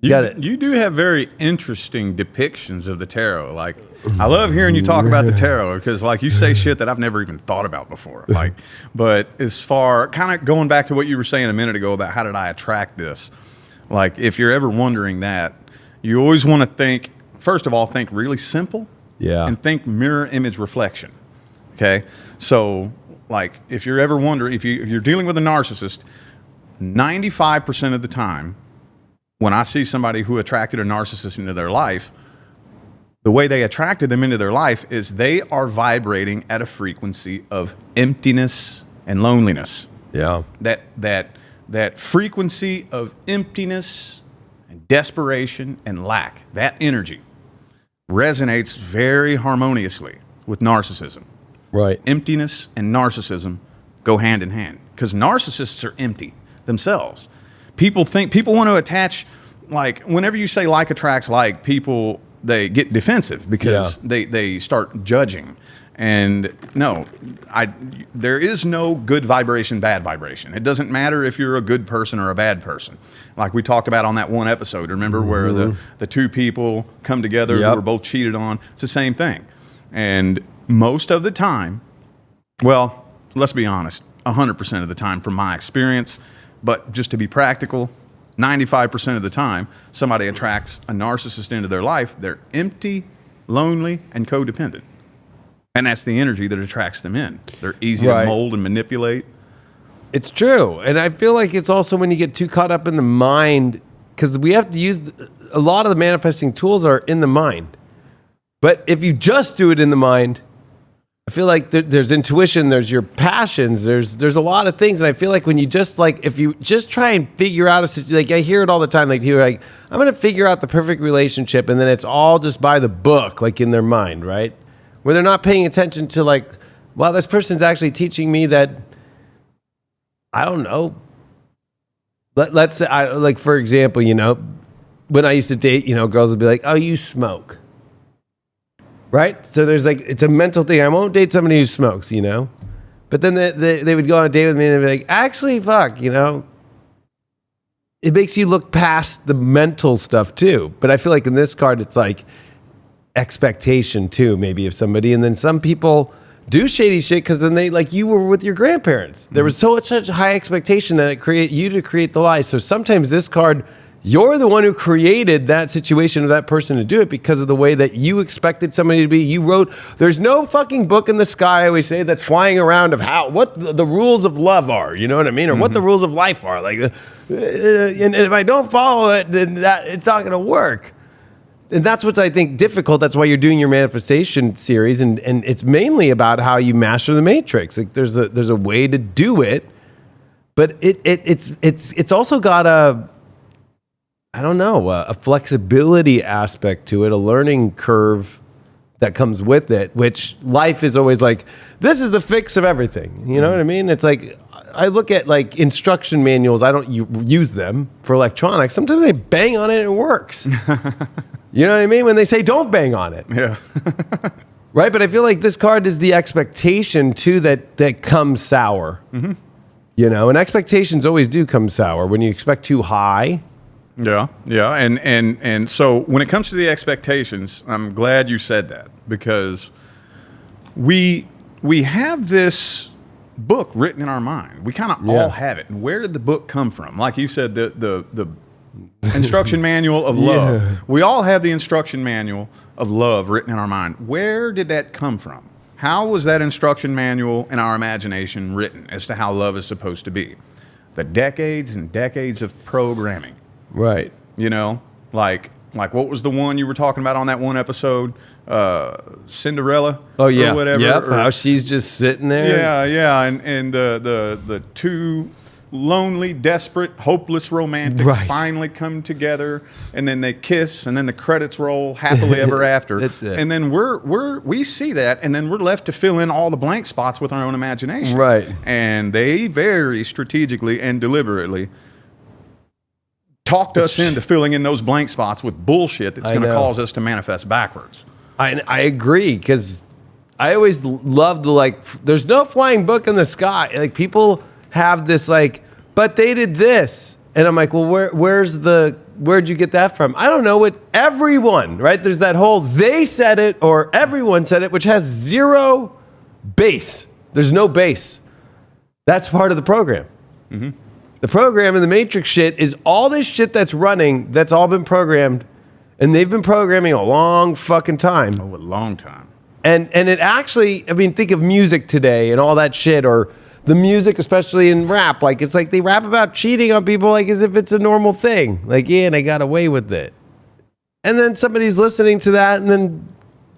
You do have very interesting depictions of the tarot. Like, I love hearing you talk about the tarot because, like, you say shit that I've never even thought about before. Like, but as far kind of going back to what you were saying a minute ago about how did I attract this? Like, if you're ever wondering that, you always want to think, first of all, think really simple. Yeah. And think mirror image reflection. Okay. So, like, if you're ever wondering, if you're dealing with a narcissist, 95% of the time, when I see somebody who attracted a narcissist into their life, the way they attracted them into their life is they are vibrating at a frequency of emptiness and loneliness. Yeah. That frequency of emptiness and desperation and lack, that energy resonates very harmoniously with narcissism. Right. Emptiness and narcissism go hand in hand because narcissists are empty themselves. People want to attach, like, whenever you say like attracts like, people, they get defensive because they start judging. And no, there is no good vibration, bad vibration. It doesn't matter if you're a good person or a bad person. Like we talked about on that one episode, remember, where the two people come together who were both cheated on. It's the same thing. And most of the time, well, let's be honest, 100% of the time from my experience, but just to be practical, 95% of the time, somebody attracts a narcissist into their life. They're empty, lonely, and codependent. And that's the energy that attracts them in. They're easy to mold and manipulate. It's true. And I feel like it's also when you get too caught up in the mind, because we have to use, a lot of the manifesting tools are in the mind. But if you just do it in the mind, I feel like there's intuition, there's your passions, there's a lot of things. And I feel like when you just, like, if you just try and figure out a situation, like I hear it all the time, like people are like, I'm going to figure out the perfect relationship. And then it's all just by the book, like in their mind, right? Where they're not paying attention to, like, well, this person's actually teaching me that, I don't know. Let's say, like, for example, you know, when I used to date, you know, girls would be like, oh, you smoke. Right? So there's, like, it's a mental thing. I won't date somebody who smokes, you know? But then they would go on a date with me and they'd be like, actually, fuck, you know? It makes you look past the mental stuff too. But I feel like in this card, it's like expectation too, maybe, of somebody. And then some people do shady shit because then they, like, you were with your grandparents. There was such high expectation that it create the lie. So sometimes this card, you're the one who created that situation of that person to do it because of the way that you expected somebody to be. You wrote, there's no fucking book in the sky, I always say, that's flying around of what the rules of love are, you know what I mean? Or what the rules of life are. Like, and if I don't follow it, then it's not going to work. And that's what's, I think, difficult. That's why you're doing your manifestation series. And it's mainly about how you master the matrix. Like, there's a way to do it, but it's also got a flexibility aspect to it, a learning curve that comes with it, which life is always like, this is the fix of everything. You know what I mean? It's like, I look at, like, instruction manuals. I don't use them for electronics. Sometimes they bang on it and it works. You know what I mean? When they say don't bang on it. Yeah. Right? But I feel like this card is the expectation too that comes sour. Mm-hmm. You know, and expectations always do come sour when you expect too high. Yeah, yeah, and so when it comes to the expectations, I'm glad you said that because we have this book written in our mind. We kind of all have it. And where did the book come from? Like you said, the instruction manual of love. Yeah. We all have the instruction manual of love written in our mind. Where did that come from? How was that instruction manual in our imagination written as to how love is supposed to be? The decades and decades of programming. Right. You know, like what was the one you were talking about on that one episode? Cinderella. Oh yeah. Or whatever. Yep. Or, how she's just sitting there. Yeah, yeah. And the two lonely, desperate, hopeless romantics finally come together, and then they kiss, and then the credits roll, happily ever after. That's it. And then we see that, and then we're left to fill in all the blank spots with our own imagination. Right. And they very strategically and deliberately talked us into filling in those blank spots with bullshit that's going to know. cause us to manifest backwards. I agree, because I always loved there's no flying book in the sky. Like, people have this but they did this. And I'm like, well, where'd you get that from? I don't know. What everyone, right? There's that whole they said it or everyone said it, which has zero base. There's no base. That's part of the program. Mm-hmm. The program and the Matrix shit is all this shit that's running, that's all been programmed, and they've been programming a long fucking time. Oh, a long time. And it actually, I mean, think of music today and all that shit, or the music, especially in rap. Like, it's like they rap about cheating on people like as if it's a normal thing. Like, yeah, and I got away with it. And then somebody's listening to that, and then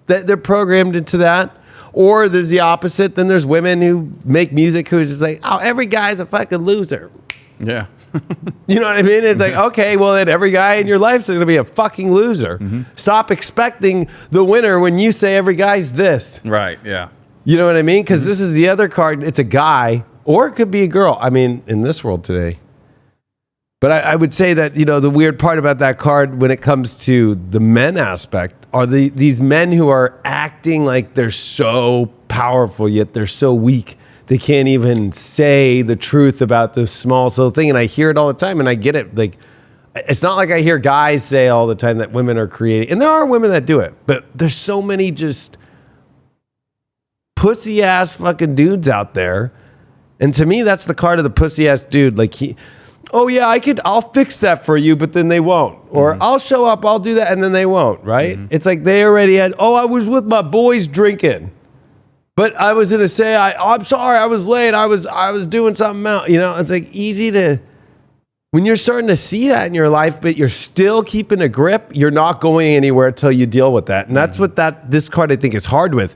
they're programmed into that. Or there's the opposite. Then there's women who make music who's just like, oh, every guy's a fucking loser. Yeah. You know what I mean? It's like, okay, well, then every guy in your life's going to be a fucking loser. Mm-hmm. Stop expecting the winner when you say every guy's this. Right, yeah. You know what I mean? Because this is the other card. It's a guy, or it could be a girl. I mean, in this world today. But I would say that, the weird part about that card when it comes to the men aspect are these men who are acting like they're so powerful, yet they're so weak. They can't even say the truth about this small little thing. And I hear it all the time, and I get it. Like, it's not like I hear guys say all the time that women are creating. And there are women that do it. But there's so many just pussy-ass fucking dudes out there. And to me, that's the card of the pussy-ass dude. Like, oh yeah, I'll fix that for you, but then they won't. Or I'll show up, I'll do that, and then they won't, right? Mm-hmm. It's like they already had, I was with my boys drinking. But I was going to say, I'm sorry, I was late. I was doing something else. It's like easy to, when you're starting to see that in your life, but you're still keeping a grip, you're not going anywhere until you deal with that. And that's what this card, I think, is hard with.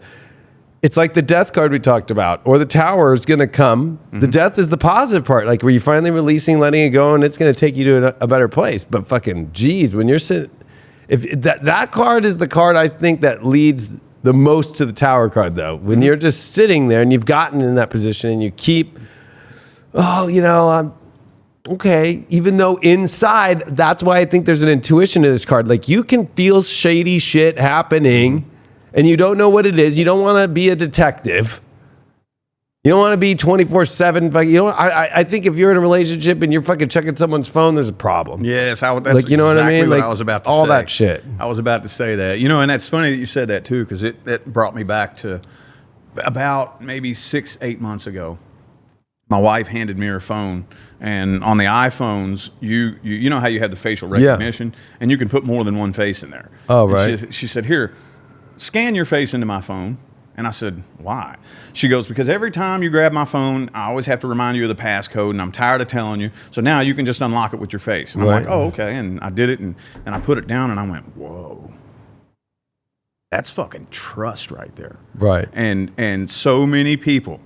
It's like the death card we talked about, or the tower is going to come. Mm-hmm. The death is the positive part, like where you're finally releasing, letting it go, and it's going to take you to a better place. But fucking, geez, when you're sitting, if that card is the card I think that leads the most to the tower card, though. When you're just sitting there and you've gotten in that position and you keep, I'm okay. Even though inside, that's why I think there's an intuition to this card. Like, you can feel shady shit happening and you don't know what it is. You don't want to be a detective. You don't want to be 24/7. I think if you're in a relationship and you're fucking checking someone's phone, there's a problem. Yes, that's what I mean? What I was about to say. All that shit. I was about to say that. And that's funny that you said that too, because it brought me back to about maybe 6-8 months ago. My wife handed me her phone, and on the iPhones, you know how you have the facial recognition, and you can put more than one face in there. Oh, right. She said, here, scan your face into my phone. And I said, why? She goes, because every time you grab my phone, I always have to remind you of the passcode, and I'm tired of telling you. So now you can just unlock it with your face. And I'm like, oh, okay. And I did it, and I put it down, and I went, whoa. That's fucking trust right there. Right. And so many people,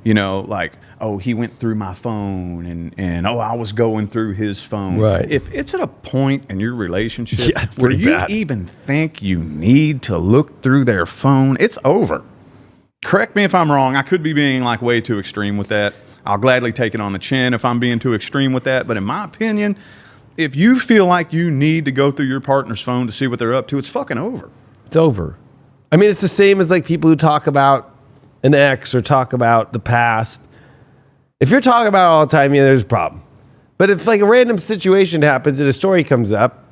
like, oh, he went through my phone, and I was going through his phone. Right. If it's at a point in your relationship where pretty you bad. even think you need to look through their phone, it's over. Correct me if I'm wrong. I could be being like way too extreme with that. I'll gladly take it on the chin if I'm being too extreme with that. But in my opinion, if you feel like you need to go through your partner's phone to see what they're up to, it's fucking over. It's over. I mean, it's the same as like people who talk about an ex or talk about the past. If you're talking about it all the time, there's a problem. But if like a random situation happens and a story comes up,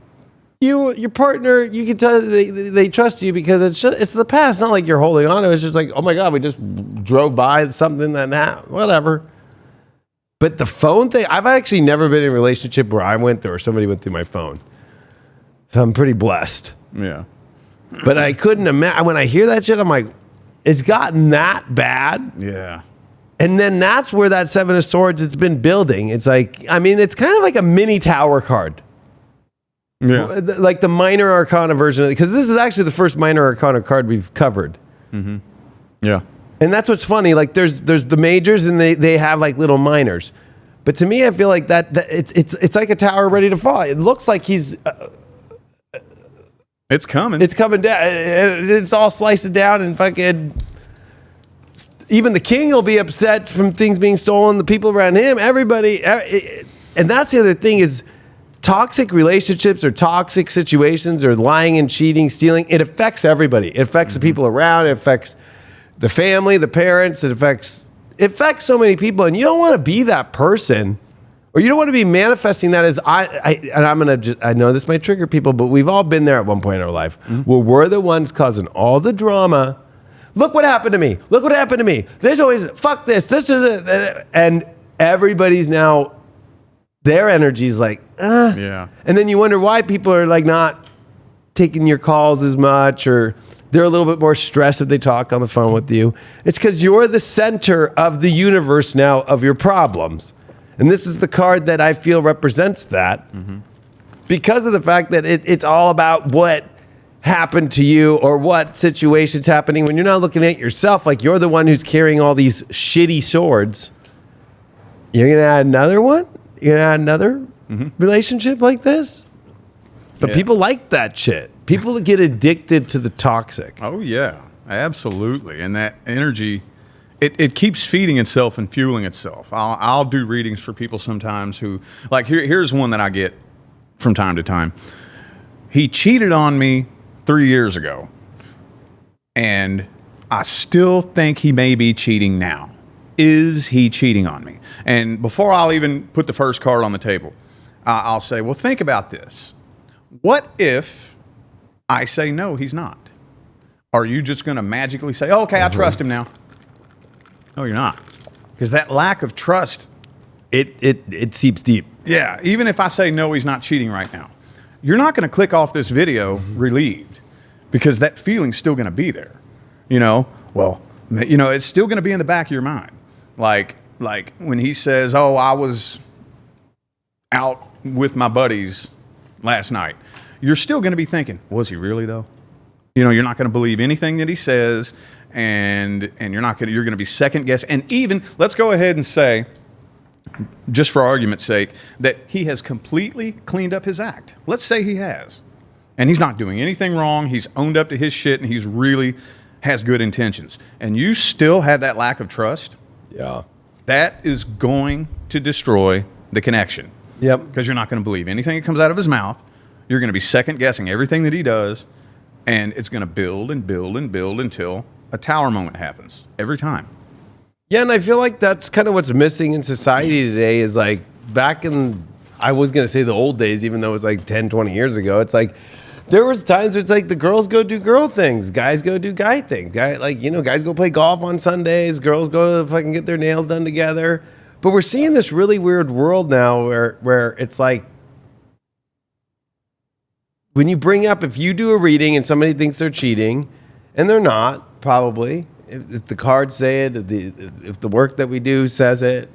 your partner, you can tell they trust you because it's the past. It's not like you're holding on to it. It's just like, oh my God, we just drove by something that happened, whatever. But the phone thing, I've actually never been in a relationship where I went through or somebody went through my phone. So I'm pretty blessed. Yeah. But I couldn't imagine, when I hear that shit, I'm like, it's gotten that bad. Yeah. And then that's where that Seven of Swords, it's been building. It's like, I mean, it's kind of like a mini tower card. Yeah. Like the minor arcana version of it, because this is actually the first minor arcana card we've covered. Mm-hmm. Yeah. And that's what's funny. Like there's the majors and they have like little minors. But to me, I feel like that it's like a tower ready to fall. It looks like he's... it's coming. It's coming down. It's all sliced down and fucking... Even the king will be upset from things being stolen. The people around him, everybody... And that's the other thing is... toxic relationships or toxic situations or lying and cheating, stealing, it affects everybody. It affects the people around. It affects the family, the parents. It affects so many people. And you don't want to be that person, or you don't want to be manifesting that as I know this might trigger people, but we've all been there at one point in our life where we're the ones causing all the drama. Look what happened to me. Look what happened to me. There's always, fuck this. This is it. And everybody's now, their energy's like, Yeah. And then you wonder why people are like not taking your calls as much, or they're a little bit more stressed if they talk on the phone with you. It's because you're the center of the universe now of your problems. And this is the card that I feel represents that because of the fact that it's all about what happened to you or what situation's happening when you're not looking at yourself like you're the one who's carrying all these shitty swords. You're going to add another one? You're going to add another relationship like this? But people like that shit. People get addicted to the toxic. Oh, yeah, absolutely. And that energy, it keeps feeding itself and fueling itself. I'll do readings for people sometimes who, like, here's one that I get from time to time. He cheated on me 3 years ago, and I still think he may be cheating now. Is he cheating on me? And before I'll even put the first card on the table, I'll say, well, think about this. What if I say, no, he's not? Are you just going to magically say, oh, okay, I trust him now? No, you're not. Because that lack of trust, it seeps deep. yeah, even if I say, no, he's not cheating right now, you're not going to click off this video relieved, because that feeling's still going to be there. It's still going to be in the back of your mind. Like when he says, oh, I was out with my buddies last night, you're still going to be thinking, was he really though? You're not going to believe anything that he says, and you're going to be second guessing. And even, let's go ahead and say, just for argument's sake, that he has completely cleaned up his act. Let's say he has, and he's not doing anything wrong. He's owned up to his shit, and he's really has good intentions. And you still have that lack of trust. Yeah. That is going to destroy the connection. Yep. Because you're not going to believe anything that comes out of his mouth. You're going to be second guessing everything that he does, and it's going to build and build and build until a tower moment happens every time. Yeah, and I feel like that's kind of what's missing in society today is like back in, I was going to say the old days, even though it's like 10, 20 years ago, it's like there was times where it's like the girls go do girl things, guys go do guy things. Guys go play golf on Sundays, girls go to fucking get their nails done together. But we're seeing this really weird world now where it's like, when you bring up, if you do a reading and somebody thinks they're cheating, and they're not, probably, if the cards say it, if the work that we do says it,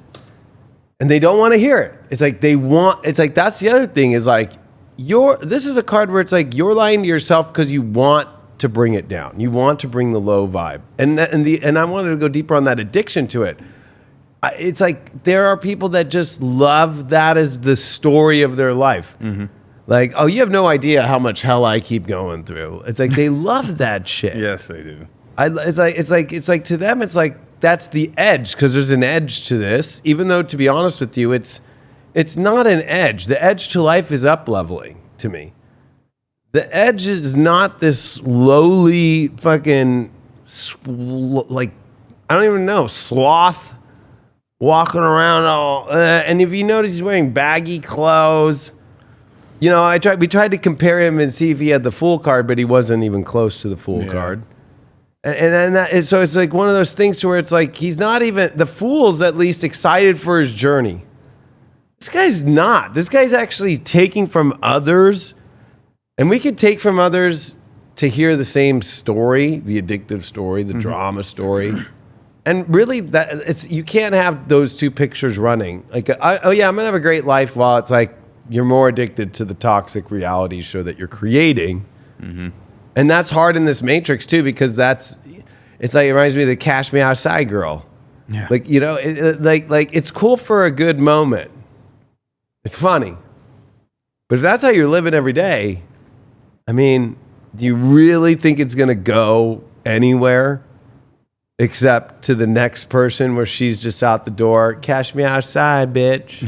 and they don't want to hear it. It's like that's the other thing is like, this is a card where it's like you're lying to yourself because you want to bring it down. You want to bring the low vibe. And I wanted to go deeper on that addiction to it. It's like there are people that just love that as the story of their life. Mm-hmm. Like, oh, you have no idea how much hell I keep going through. It's like they love that shit. Yes, they do. It's like to them, it's like that's the edge, because there's an edge to this. Even though, to be honest with you, it's not an edge. The edge to life is up leveling to me. The edge is not this lowly fucking like I don't even know sloth walking around all. And if you notice, he's wearing baggy clothes. We tried to compare him and see if he had the Fool card, but he wasn't even close to the Fool card. So it's like one of those things to where it's like he's not even, the Fool's at least excited for his journey. This guy's not. This guy's actually taking from others, and we could take from others to hear the same story, the addictive story, the drama story. And really, you can't have those two pictures running. Like, I'm gonna have a great life, while it's like you're more addicted to the toxic reality show that you're creating. Mm-hmm. And that's hard in this matrix too, because it reminds me of the Cash Me Outside girl. Yeah. Like, it's cool for a good moment. It's funny. But if that's how you're living every day, I mean, do you really think it's going to go anywhere except to the next person where she's just out the door? Cash me outside, bitch.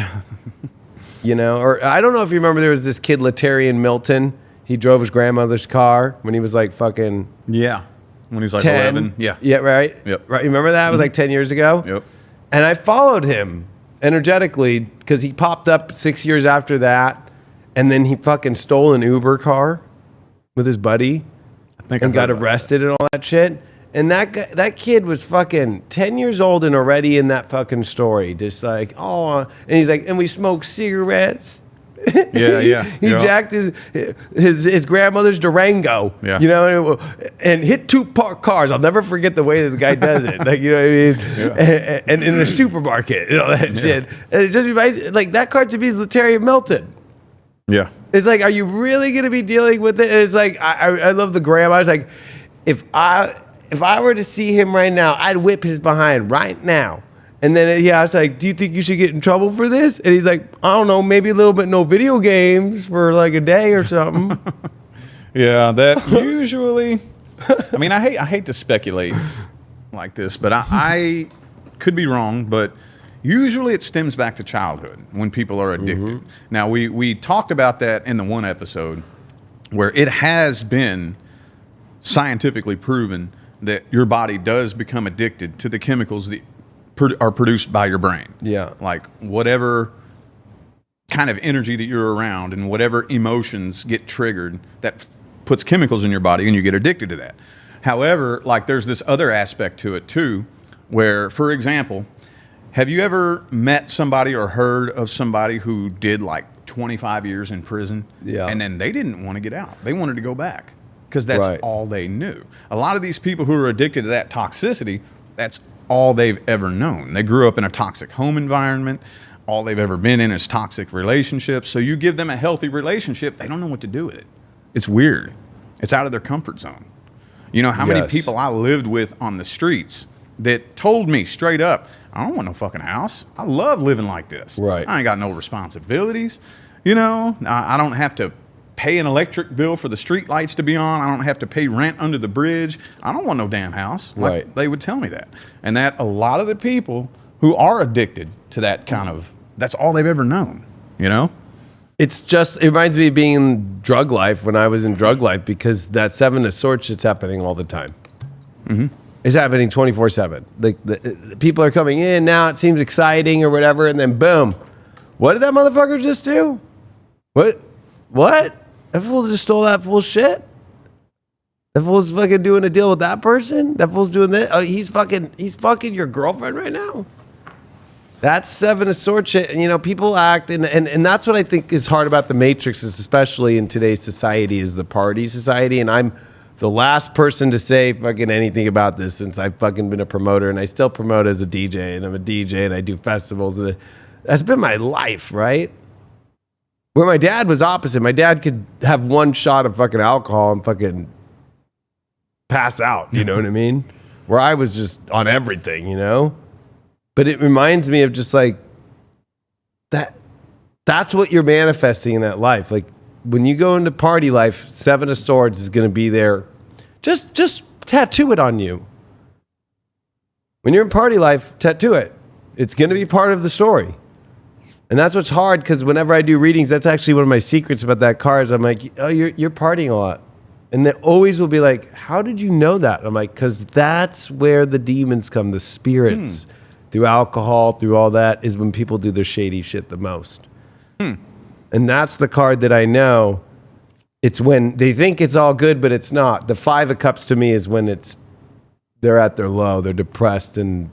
You know, or I don't know if you remember, there was this kid, Latarian Milton. He drove his grandmother's car when he was like fucking Yeah. When he's like 10. 11. Yeah. Yeah, right? Yep. Right. You remember that? It was like 10 years ago? Yep. And I followed him energetically because he popped up 6 years after that. And then he fucking stole an Uber car with his buddy and got arrested and all that shit. And that kid was fucking 10 years old and already in that fucking story. Just like, oh, and he's like, and we smoked cigarettes. Yeah. He jacked his grandmother's Durango, Yeah. you know, and hit two parked cars. I'll never forget the way that the guy does it. Like, you know what I mean? Yeah. And in the supermarket and all that shit. And it just reminds, like, that card to me is Latarian Milton. Yeah. It's like, are you really going to be dealing with it? And it's like, I love the grandma. I was like, if I were to see him right now, I'd whip his behind right now. And then I was like, do you think you should get in trouble for this? And he's like, I don't know, maybe a little bit no video games for like a day or something. Yeah, that usually, I mean, I hate to speculate like this, but I could be wrong, but usually it stems back to childhood when people are addicted. Mm-hmm. Now, we talked about that in the one episode where it has been scientifically proven that your body does become addicted to the chemicals that are produced by your brain. Yeah. Like whatever kind of energy that you're around and whatever emotions get triggered, that puts chemicals in your body and you get addicted to that. However, like there's this other aspect to it too, where, for example, have you ever met somebody or heard of somebody who did like 25 years in prison? Yeah. And then they didn't want to get out. They wanted to go back because that's Right. all they knew. A lot of these people who are addicted to that toxicity, that's all they've ever known. They grew up in a toxic home environment. All they've ever been in is toxic relationships. So you give them a healthy relationship, they don't know what to do with it. It's weird. It's out of their comfort zone. You know how many Yes. people I lived with on the streets that told me straight up, I don't want no fucking house. I love living like this. Right. I ain't got no responsibilities. You know, I don't have to pay an electric bill for the street lights to be on. I don't have to pay rent under the bridge. I don't want no damn house. Like, Right. they would tell me that. And that a lot of the people who are addicted to that kind of, that's all they've ever known, you know? It reminds me of being in drug life when I was in drug life, because that Seven of Swords shit's happening all the time. Mm-hmm. It's happening 24/7. Like the people are coming in now, it seems exciting or whatever, and then boom. What did that motherfucker just do? What? That fool just stole that fool's shit? That fool's fucking doing a deal with that person? That fool's doing this? Oh, he's fucking your girlfriend right now? That's Seven of Swords shit. And, you know, people act, and that's what I think is hard about the Matrix, especially in today's society, is the party society. And I'm the last person to say fucking anything about this, since I've fucking been a promoter, and I still promote as a DJ, and I'm a DJ, and I do festivals. And that's been my life, right? Where my dad was opposite. My dad could have one shot of fucking alcohol and fucking pass out. You know what I mean? Where I was just on everything, you know? But it reminds me of just like that's what you're manifesting in that life. Like when you go into party life, Seven of Swords is going to be there. Just tattoo it on you. When you're in party life, tattoo it. It's going to be part of the story. And that's what's hard, because whenever I do readings, that's actually one of my secrets about that card. Is I'm like, oh, you're partying a lot. And they always will be like, how did you know that? I'm like, because that's where the demons come, the spirits. Through alcohol, through all that, is when people do their shady shit the most. And that's the card that I know. It's when they think it's all good, but it's not. The Five of Cups to me is when they're at their low, they're depressed, and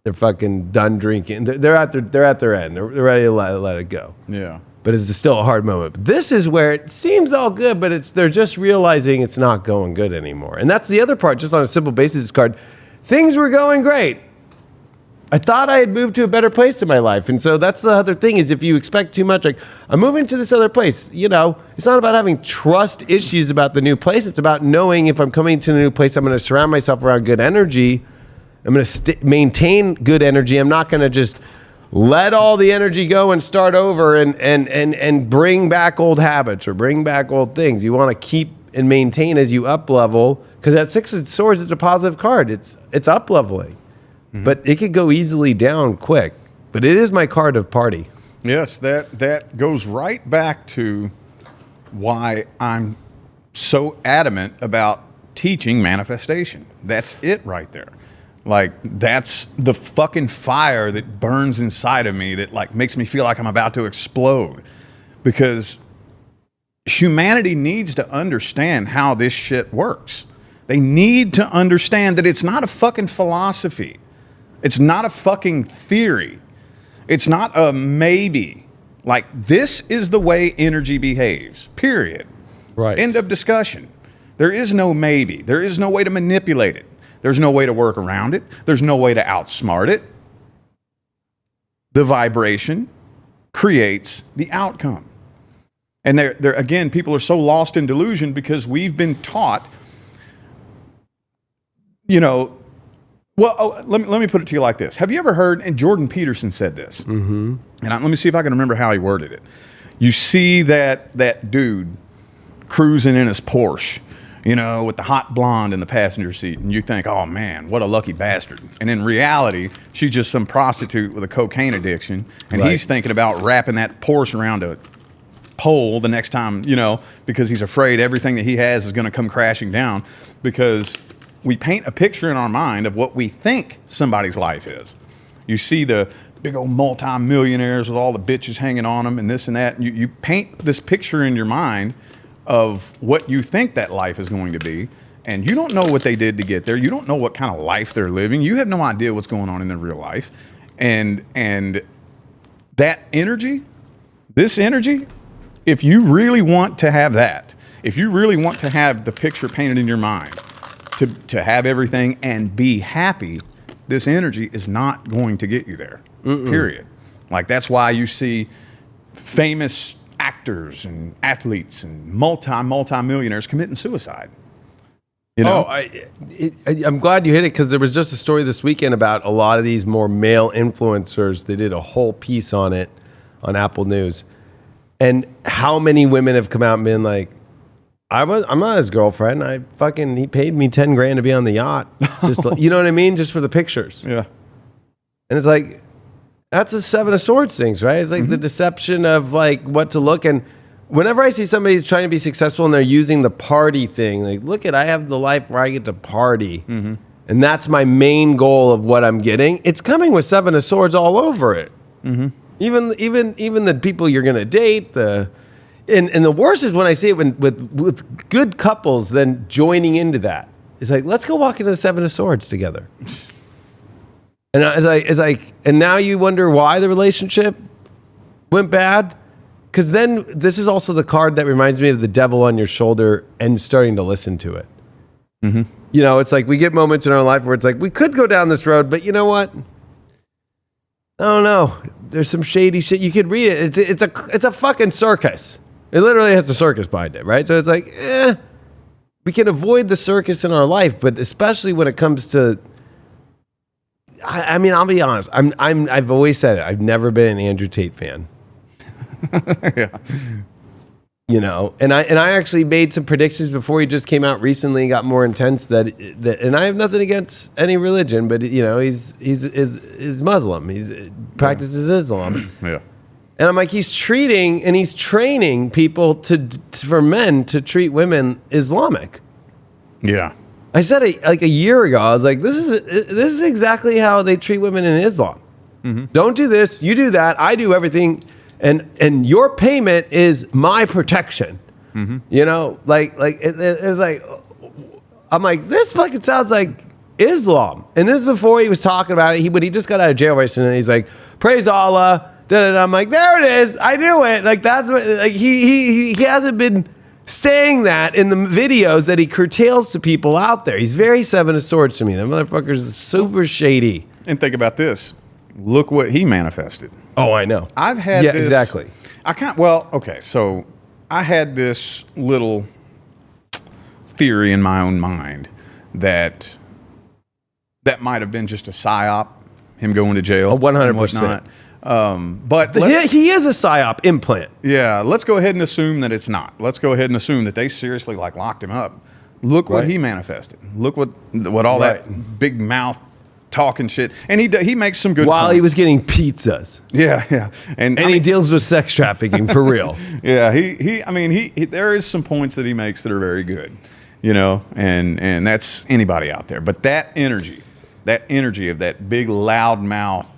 they're fucking done drinking. They're at their end. They're ready to let it go. Yeah. But it's still a hard moment. But this is where it seems all good, but they're just realizing it's not going good anymore. And that's the other part, just on a simple basis card. Things were going great. I thought I had moved to a better place in my life. And so that's the other thing, is if you expect too much, like, I'm moving to this other place, you know, it's not about having trust issues about the new place. It's about knowing if I'm coming to the new place, I'm going to surround myself around good energy. I'm going to maintain good energy. I'm not going to just let all the energy go and start over and bring back old habits or bring back old things. You want to keep and maintain as you up level, because that Six of Swords is a positive card. It's up leveling. But it could go easily down quick. But it is my card of party. Yes, that goes right back to why I'm so adamant about teaching manifestation. That's it right there. Like, that's the fucking fire that burns inside of me that like makes me feel like I'm about to explode, because humanity needs to understand how this shit works. They need to understand that it's not a fucking philosophy. It's not a fucking theory. It's not a maybe. Like, this is the way energy behaves, period. Right. End of discussion. There is no maybe. There is no way to manipulate it. There's no way to work around it. There's no way to outsmart it. The vibration creates the outcome. And there again, people are so lost in delusion because we've been taught, you know, well, let me put it to you like this. Have you ever heard, and Jordan Peterson said this, and let me see if I can remember how he worded it. You see that dude cruising in his Porsche, you know, with the hot blonde in the passenger seat, and you think, oh man, what a lucky bastard. And in reality, she's just some prostitute with a cocaine addiction, and he's thinking about wrapping that Porsche around a pole the next time, you know, because he's afraid everything that he has is going to come crashing down, because we paint a picture in our mind of what we think somebody's life is. You see the big old multi-millionaires with all the bitches hanging on them and this and that. You paint this picture in your mind of what you think that life is going to be, and you don't know what they did to get there. You don't know what kind of life they're living. You have no idea what's going on in their real life. And that energy, this energy, if you really want to have that, if you really want to have the picture painted in your mind, to have everything and be happy, this energy is not going to get you there. Period. Like, that's why you see famous actors and athletes and multi-millionaires committing suicide. You know? I'm glad you hit it, because there was just a story this weekend about a lot of these more male influencers. They did a whole piece on it on Apple News, and how many women have come out and been like, I'm not his girlfriend. He paid me 10 grand to be on the yacht. Just, you know what I mean? Just for the pictures. Yeah. And it's like, that's a Seven of Swords things, right? It's like the deception of like what to look. And whenever I see somebody who's trying to be successful and they're using the party thing, like, look I have the life where I get to party. And that's my main goal of what I'm getting. It's coming with Seven of Swords all over it. Even the people you're going to date, and the worst is when I see it with good couples then joining into that. It's like, let's go walk into the Seven of Swords together. And it's like, and now you wonder why the relationship went bad? Because then this is also the card that reminds me of the devil on your shoulder and starting to listen to it. You know, it's like we get moments in our life where it's like, we could go down this road, but you know what? I don't know. There's some shady shit. You could read it. It's a fucking circus. It literally has the circus behind it, right? So it's like, we can avoid the circus in our life, but especially when it comes to, I mean, I'll be honest. I've always said it. I've never been an Andrew Tate fan. Yeah. You know, and I actually made some predictions before he just came out recently and got more intense that and I have nothing against any religion, but you know, he's Muslim. He practices Islam. Yeah. And I'm like, he's training people for men to treat women Islamic. Yeah. I said it like a year ago. I was like, this is exactly how they treat women in Islam. Don't do this, you do that, I do everything, and your payment is my protection. You know, it's like, I'm like, this fucking sounds like Islam. And this is before he was talking about it. When he just got out of jail recently, and he's like, praise Allah. And I'm like, there it is. I knew it. Like, that's what, like, he hasn't been saying that in the videos that he curtails to people out there. He's very Seven of Swords to me. That motherfucker's super shady. And think about this. Look what he manifested. Oh, I know. I've had this. Exactly. So I had this little theory in my own mind that might have been just a psyop, him going to jail. 100%. But he is a psyop implant. Yeah, let's go ahead and assume that it's not. Let's go ahead and assume that they seriously locked him up. Look what he manifested. Look what all that big mouth talking shit, and he makes some good While he points. was getting pizzas. Yeah, and And he deals with sex trafficking for real. yeah, I mean, he there is some points that he makes that are very good, you know, and that's anybody out there. But that energy of that big loud mouth,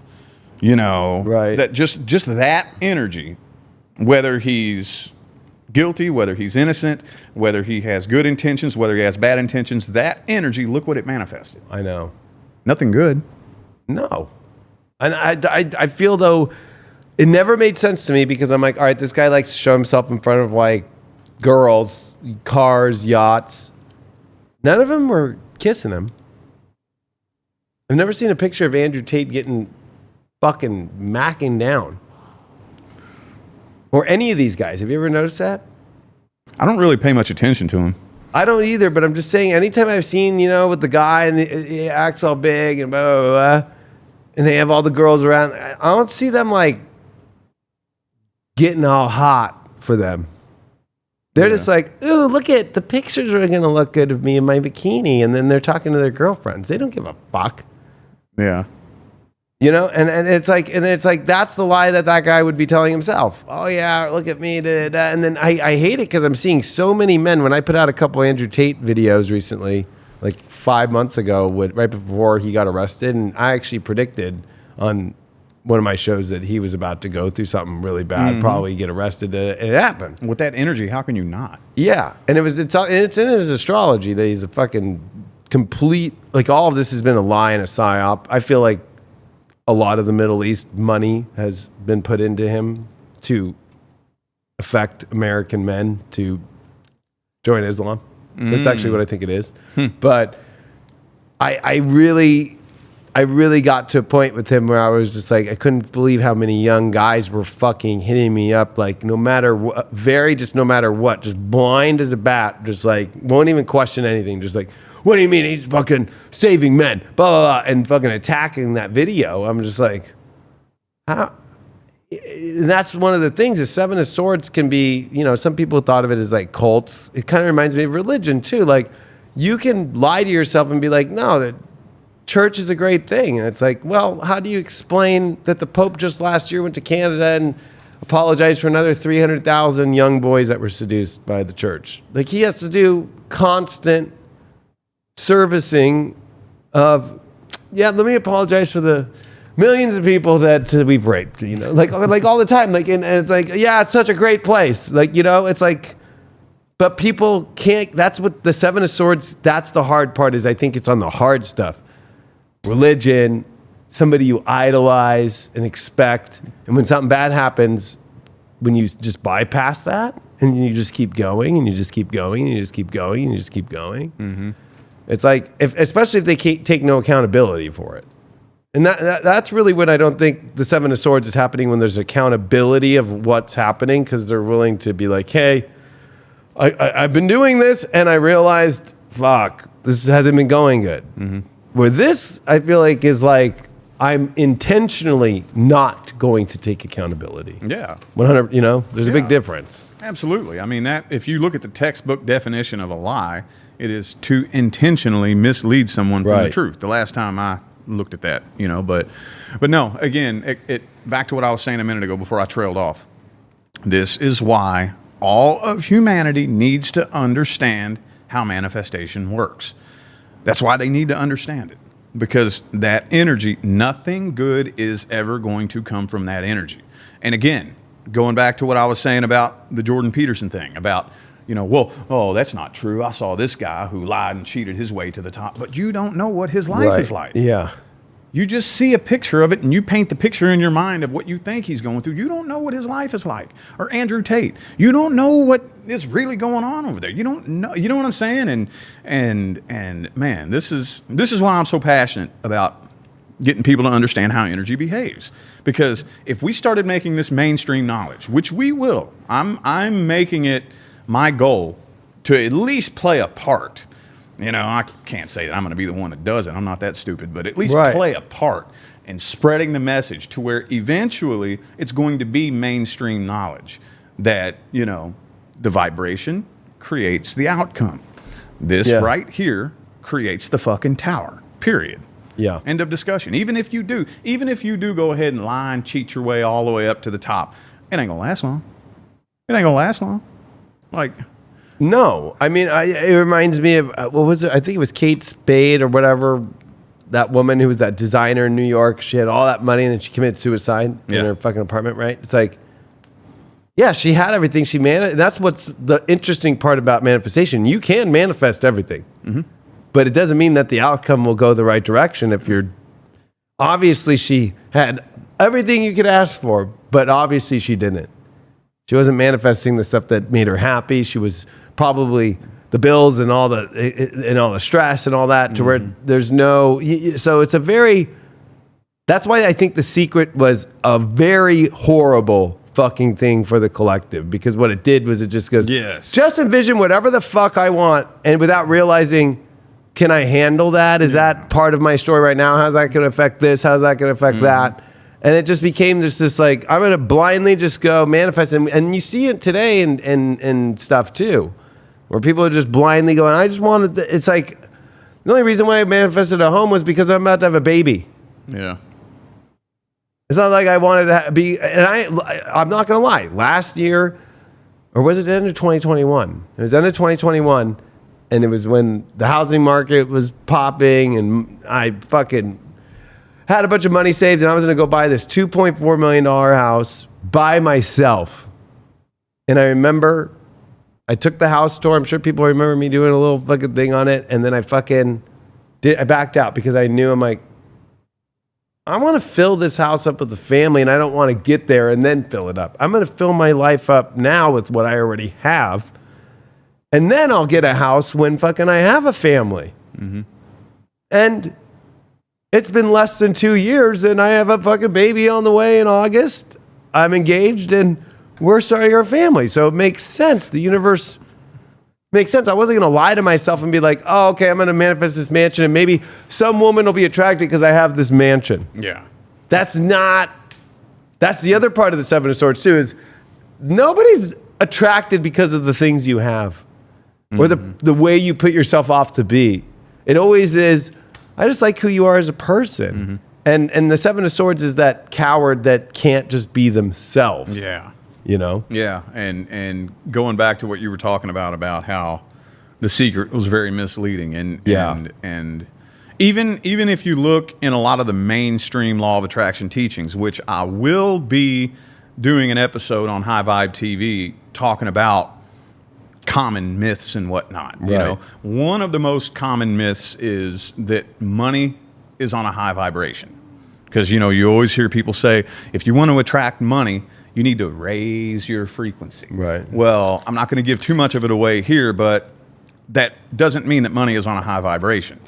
you know, Right. that just that energy, whether he's guilty, whether he's innocent, whether he has good intentions, whether he has bad intentions, that energy, look what it manifested. I know. Nothing good. No. And I feel, though, it never made sense to me because I'm like, all right, this guy likes to show himself in front of, like, girls, cars, yachts. None of them were kissing him. I've never seen a picture of Andrew Tate getting fucking macking down. Or any of these guys. Have you ever noticed that? I don't really pay much attention to him. I don't either, but I'm just saying, anytime I've seen, you know, with the guy and he acts all big and blah, blah, blah, and they have all the girls around, I don't see them, like, getting all hot for them. They're just like, ooh, look at, the pictures are going to look good of me in my bikini, and then they're talking to their girlfriends. They don't give a fuck. Yeah. You know, and it's like that's the lie that guy would be telling himself. Oh yeah, look at me, da, da, da. And then I hate it because I'm seeing so many men. When I put out a couple Andrew Tate videos recently, like 5 months ago, right before he got arrested, and I actually predicted on one of my shows that he was about to go through something really bad, probably get arrested, and it happened. With that energy, how can you not? Yeah, and it's in his astrology that he's a fucking complete, like, all of this has been a lie and a psyop. I feel like a lot of the Middle East money has been put into him to affect American men to join Islam. That's actually what I think it is. But I really got to a point with him where I was just like, I couldn't believe how many young guys were fucking hitting me up, like, no matter what, no matter what, just blind as a bat, just like, won't even question anything, just like, what do you mean he's fucking saving men, blah, blah, blah, and fucking attacking that video. I'm just like, how? And that's one of the things. The Seven of Swords can be, you know, some people thought of it as like cults. It kind of reminds me of religion too. Like, you can lie to yourself and be like, no, the church is a great thing. And it's like, well, how do you explain that the Pope just last year went to Canada and apologized for another 300,000 young boys that were seduced by the church? Like, he has to do constant servicing of, yeah, let me apologize for the millions of people that we've raped, you know, like all the time. Like, and it's like, yeah, it's such a great place. Like, you know, it's like, but people can't, that's what the Seven of Swords, that's the hard part, is I think it's on the hard stuff. Religion, somebody you idolize and expect. And when something bad happens, when you just bypass that and you just keep going and you just keep going and you just keep going and you just keep going. It's like, especially if they take no accountability for it. And that's really what I don't think the Seven of Swords is happening, when there's accountability of what's happening, because they're willing to be like, hey, I've been doing this and I realized, fuck, this hasn't been going good. Where this, I feel like, is like, I'm intentionally not going to take accountability. Yeah. 100, you know, there's a big difference. Absolutely. I mean, that if you look at the textbook definition of a lie, it is to intentionally mislead someone from the truth. The last time I looked at that, you know, but no, again, it back to what I was saying a minute ago before I trailed off. This is why all of humanity needs to understand how manifestation works. That's why they need to understand it, because that energy, nothing good is ever going to come from that energy. And again, going back to what I was saying about the Jordan Peterson thing, about, you know, well, oh, that's not true. I saw this guy who lied and cheated his way to the top. But you don't know what his life is like. Yeah. You just see a picture of it and you paint the picture in your mind of what you think he's going through. You don't know what his life is like. Or Andrew Tate. You don't know what is really going on over there. You don't know. You know what I'm saying? And man, this is why I'm so passionate about getting people to understand how energy behaves. Because if we started making this mainstream knowledge, which we will, I'm making it my goal to at least play a part. You know, I can't say that I'm going to be the one that does it. I'm not that stupid, but at least play a part in spreading the message to where eventually it's going to be mainstream knowledge that, you know, the vibration creates the outcome. This right here creates the fucking tower, period. Yeah. End of discussion. Even if you do go ahead and lie and cheat your way all the way up to the top, it ain't gonna last long. It ain't gonna last long. Like, no, I mean, it reminds me of what was it? I think it was Kate Spade or whatever. That woman who was that designer in New York. She had all that money and then she committed suicide in her fucking apartment. Right? It's like, yeah, she had everything. She managed. That's what's the interesting part about manifestation. You can manifest everything, but it doesn't mean that the outcome will go the right direction. If you're obviously she had everything you could ask for, but obviously she didn't. She wasn't manifesting the stuff that made her happy. She was probably the bills and all the stress and all that to where there's no. So it's a very. That's why I think The Secret was a very horrible fucking thing for the collective, because what it did was it just goes, just envision whatever the fuck I want, and without realizing, can I handle that? Is that part of my story right now? How's that going to affect this? How's that going to affect that? And it just became just this like, I'm going to blindly just go manifest. And you see it today and stuff too, where people are just blindly going, I just wanted, it's like, the only reason why I manifested a home was because I'm about to have a baby. Yeah. It's not like I wanted to be, and I'm not going to lie, last year, or was it the end of 2021? It was end of 2021, and it was when the housing market was popping, and I fucking had a bunch of money saved, and I was going to go buy this $2.4 million house by myself. And I remember I took the house tour. I'm sure people remember me doing a little fucking thing on it, and then I backed out because I knew, I'm like, I want to fill this house up with the family, and I don't want to get there and then fill it up. I'm going to fill my life up now with what I already have, and then I'll get a house when fucking I have a family. And it's been less than 2 years, and I have a fucking baby on the way in August. I'm engaged, and we're starting our family. So it makes sense. The universe makes sense. I wasn't going to lie to myself and be like, oh, okay, I'm going to manifest this mansion, and maybe some woman will be attracted because I have this mansion. Yeah. That's the other part of the Seven of Swords too, is nobody's attracted because of the things you have or the way you put yourself off to be. It always is, I just like who you are as a person. And the Seven of Swords is that coward that can't just be themselves. Yeah. You know? Yeah, and going back to what you were talking about how The Secret was very misleading, and even if you look in a lot of the mainstream law of attraction teachings, which I will be doing an episode on High Vibe TV talking about common myths and whatnot. You know, one of the most common myths is that money is on a high vibration, because you always hear people say, if you want to attract money, you need to raise your frequency. Right. Well, I'm not going to give too much of it away here, but that doesn't mean that money is on a high vibration.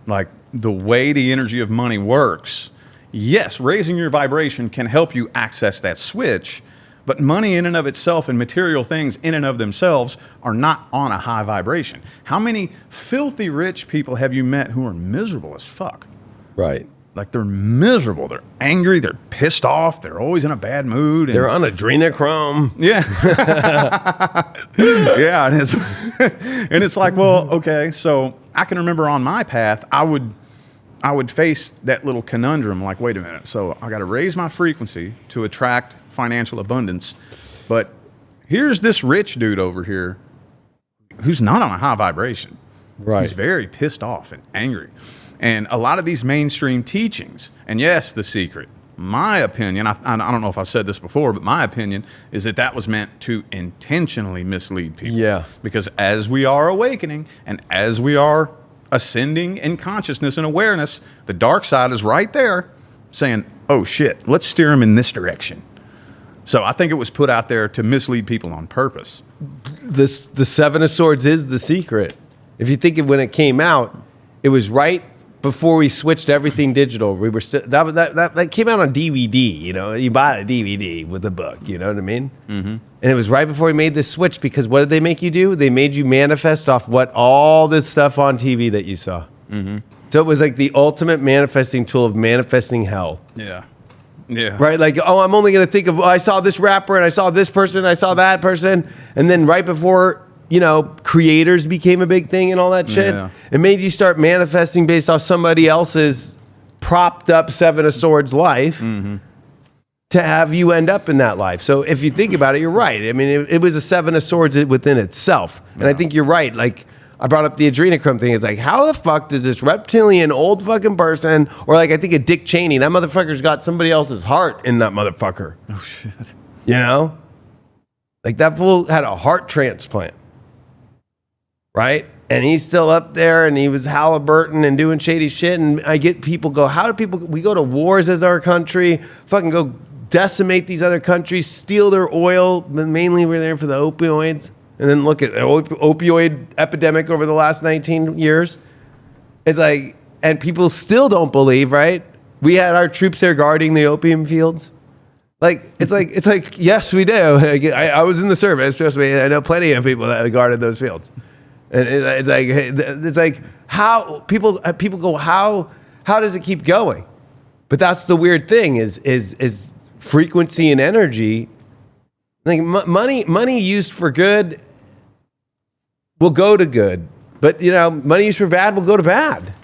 Like, the way the energy of money works, yes, raising your vibration can help you access that switch, but money in and of itself and material things in and of themselves are not on a high vibration. How many filthy rich people have you met who are miserable as fuck? Right. Like, they're miserable. They're angry. They're pissed off. They're always in a bad mood. They're on adrenochrome. Yeah. Yeah. And it's like, well, okay. So I can remember on my path, I would face that little conundrum. Like, wait a minute. So I got to raise my frequency to attract financial abundance. But here's this rich dude over here who's not on a high vibration. Right. He's very pissed off and angry. And a lot of these mainstream teachings, and yes, The Secret, my opinion, I don't know if I've said this before, but my opinion is that was meant to intentionally mislead people. Yeah. Because as we are awakening and as we are ascending in consciousness and awareness, the dark side is right there saying, oh shit, let's steer them in this direction. So I think it was put out there to mislead people on purpose. The Seven of Swords is The Secret. If you think of when it came out, it was right before we switched everything digital. We were still that came out on DVD. You bought a DVD with a book. You know what I mean? And it was right before we made this switch, because what did they make you do? They made you manifest off all this stuff on TV that you saw. So it was like the ultimate manifesting tool of manifesting hell. Yeah. Yeah. Right? Like, oh, I'm only going to think of, I saw this rapper and I saw this person, I saw that person. And then right before, creators became a big thing and all that shit, it made you start manifesting based off somebody else's propped up Seven of Swords life to have you end up in that life. So if you think about it, you're right. I mean, it was a Seven of Swords within itself. And I think you're right. Like, I brought up the adrenochrome thing. It's like, how the fuck does this reptilian old fucking person, or like I think of Dick Cheney, that motherfucker's got somebody else's heart in that motherfucker. Oh, shit. You know? Like, that fool had a heart transplant. Right? And he's still up there, and he was Halliburton and doing shady shit. And I get people go, how do people, we go to wars as our country, fucking go decimate these other countries, steal their oil, mainly we're there for the opioids. And then look at opioid epidemic over the last 19 years. It's like, and people still don't believe, right? We had our troops there guarding the opium fields. Like, it's like, yes, we do. I was in the service, trust me. I know plenty of people that guarded those fields. And it's like how people go, how does it keep going? But that's the weird thing is frequency and energy. Like money used for good will go to good, but money used for bad will go to bad.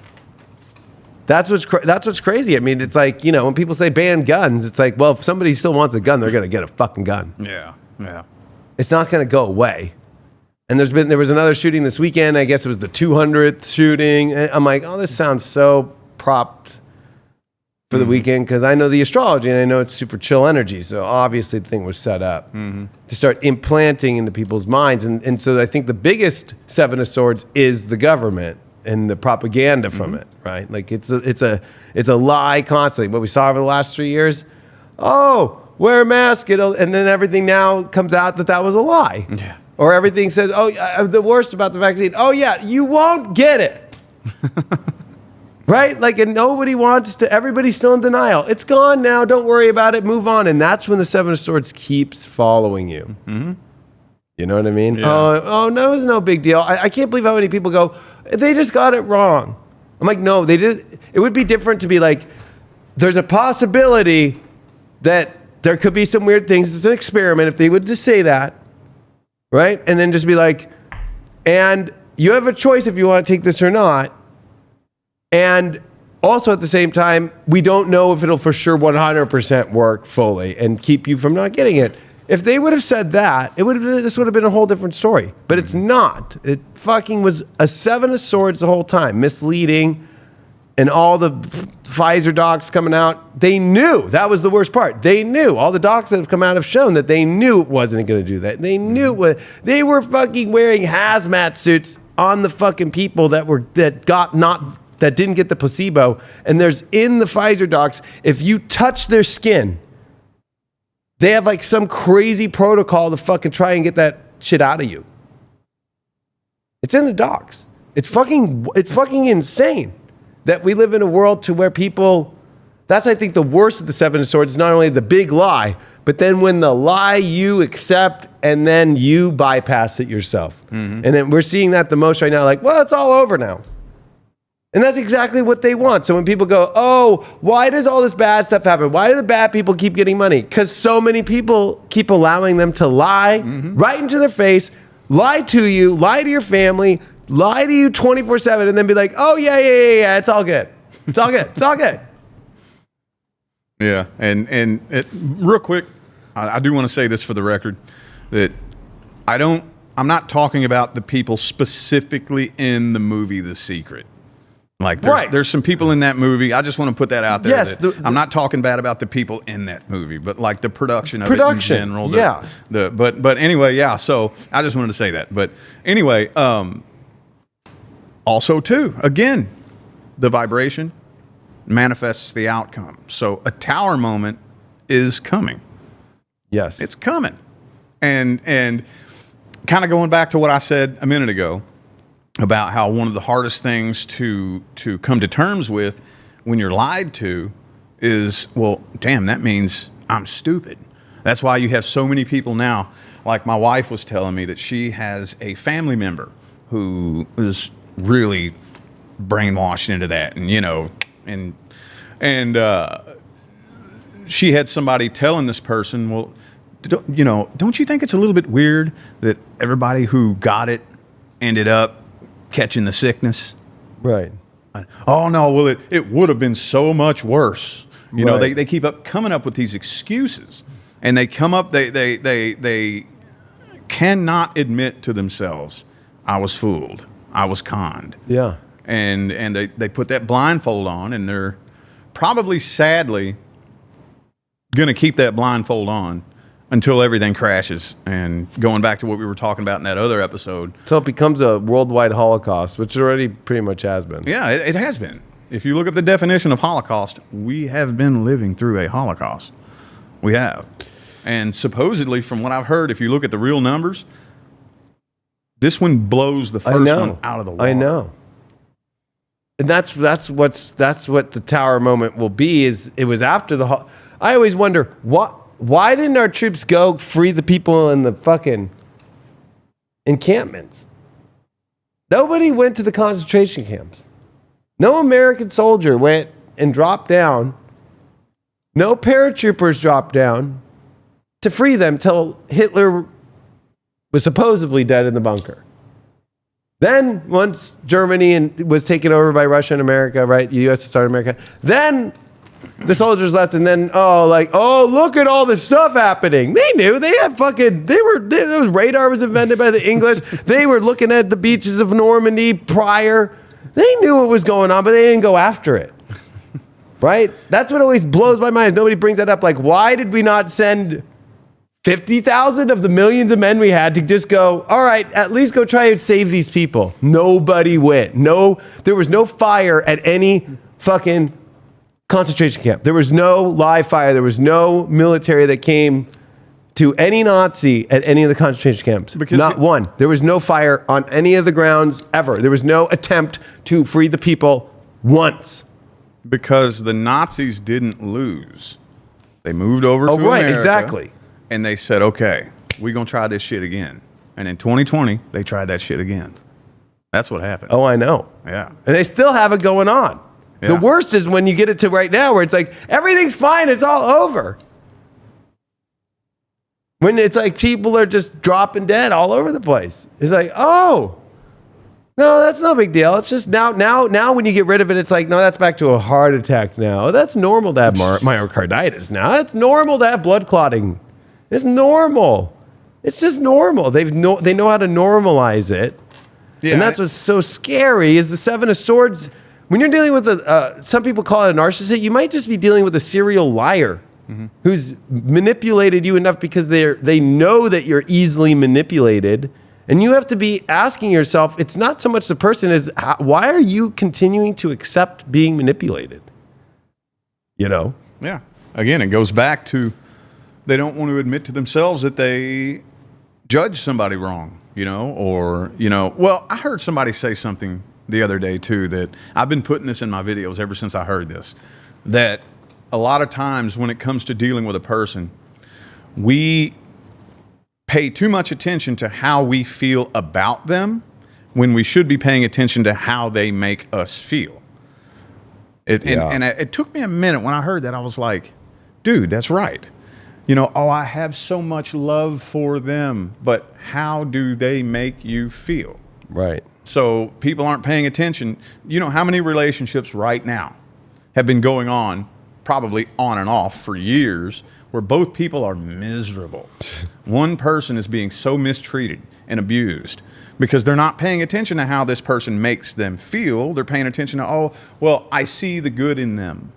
That's what's crazy. I mean, it's like, when people say ban guns, it's like, well, if somebody still wants a gun, they're gonna get a fucking gun. Yeah. It's not gonna go away. And there was another shooting this weekend. I guess it was the 200th shooting. And I'm like, oh, this sounds so propped for the weekend, because I know the astrology and I know it's super chill energy. So obviously the thing was set up to start implanting into people's minds. And so I think the biggest Seven of Swords is the government and the propaganda from it, right? Like it's a lie constantly. What we saw over the last 3 years, oh, wear a mask, and then everything now comes out that was a lie. Yeah. Or everything says, oh, the worst about the vaccine, oh yeah, you won't get it. Right? Like, and nobody wants to, everybody's still in denial. It's gone now, don't worry about it, move on. And that's when the Seven of Swords keeps following you. You know what I mean? Yeah. Oh, no, it's no big deal. I can't believe how many people go, they just got it wrong. I'm like, no, they did. It would be different to be like, there's a possibility that there could be some weird things. It's an experiment. If they would just say that, right? And then just be like, and you have a choice if you want to take this or not. And also at the same time, we don't know if it'll for sure 100% work fully and keep you from not getting it. If they would have said that, this would have been a whole different story. But it's not. It fucking was a Seven of Swords the whole time, misleading, and all the Pfizer docs coming out. They knew. That was the worst part. They knew. All the docs that have come out have shown that they knew it wasn't going to do that. They knew it was. They were fucking wearing hazmat suits on the fucking people that didn't get the placebo. And there's in the Pfizer docs, if you touch their skin, they have like some crazy protocol to fucking try and get that shit out of you. It's in the docs. It's fucking insane that we live in a world to where people, that's I think the worst of the Seven of Swords, is not only the big lie, but then when the lie you accept and then you bypass it yourself. And then we're seeing that the most right now, like, well, it's all over now. And that's exactly what they want. So when people go, oh, why does all this bad stuff happen? Why do the bad people keep getting money? Because so many people keep allowing them to lie right into their face, lie to you, lie to your family, lie to you 24/7, and then be like, oh, yeah, it's all good. It's all good. It's all good. Yeah. And real quick, I do want to say this for the record, that I'm not talking about the people specifically in the movie The Secret. Like there's some people in that movie. I just want to put that out there. Yes, I'm not talking bad about the people in that movie, but like the production of it in general. But anyway, yeah. So I just wanted to say that. But anyway, also too, again, the vibration manifests the outcome. So a tower moment is coming. Yes, it's coming, and kind of going back to what I said a minute ago about how one of the hardest things to come to terms with when you're lied to is, well, damn, that means I'm stupid. That's why you have so many people now, like my wife was telling me that she has a family member who is really brainwashed into that. And, she had somebody telling this person, well, don't you think it's a little bit weird that everybody who got it ended up catching the sickness? Right. Oh no, well it would have been so much worse. You know, Right. they keep up coming up with these excuses, and they cannot admit to themselves, I was fooled, I was conned. Yeah. And they put that blindfold on, and they're probably sadly gonna keep that blindfold on until everything crashes. And going back to what we were talking about in that other episode. Until it becomes a worldwide Holocaust, which it already pretty much has been. Yeah, it has been. If you look up the definition of Holocaust, we have been living through a Holocaust. We have. And supposedly, from what I've heard, if you look at the real numbers, this one blows the first one out of the water. I know. And that's what the tower moment will be. Is it was after the. I always wonder why didn't our troops go free the people in the fucking encampments? Nobody went to the concentration camps. No American soldier went and dropped down. No paratroopers dropped down to free them till Hitler was supposedly dead in the bunker. Then, once Germany was taken over by Russia and America, right, USSR and America, then the soldiers left, and then, look at all this stuff happening. They knew. They had those radar was invented by the English. They were looking at the beaches of Normandy prior. They knew what was going on, but they didn't go after it. Right? That's what always blows my mind. Nobody brings that up. Like, why did we not send 50,000 of the millions of men we had to just go, all right, at least go try and save these people? Nobody went. No, there was no fire at any fucking concentration camp. There was no live fire. There was no military that came to any Nazi at any of the concentration camps. Not one. There was no fire on any of the grounds ever. There was no attempt to free the people once. Because the Nazis didn't lose. They moved over to right, America. Exactly. And they said, okay, we're going to try this shit again. And in 2020, they tried that shit again. That's what happened. Oh, I know. Yeah. And they still have it going on. Yeah. The worst is when you get it to right now where it's like, everything's fine, it's all over. When it's like people are just dropping dead all over the place. It's like, oh, no, that's no big deal. It's just now when you get rid of it, it's like, no, that's back to a heart attack now. That's normal to have myocarditis now. That's normal to have blood clotting. It's normal. It's just normal. They know how to normalize it. Yeah, and that's what's so scary is the Seven of Swords. When you're dealing with some people call it a narcissist, you might just be dealing with a serial liar who's manipulated you enough because they know that you're easily manipulated. And you have to be asking yourself, it's not so much the person as why are you continuing to accept being manipulated? You know? Yeah. Again, it goes back to they don't want to admit to themselves that they judge somebody wrong, well, I heard somebody say something the other day too, that I've been putting this in my videos ever since I heard this, that a lot of times when it comes to dealing with a person, we pay too much attention to how we feel about them when we should be paying attention to how they make us feel. And it took me a minute when I heard that. I was like, dude, that's right. I have so much love for them, but how do they make you feel? Right. So people aren't paying attention. You know how many relationships right now have been going on, probably on and off for years, where both people are miserable. One person is being so mistreated and abused because they're not paying attention to how this person makes them feel. They're paying attention to, I see the good in them.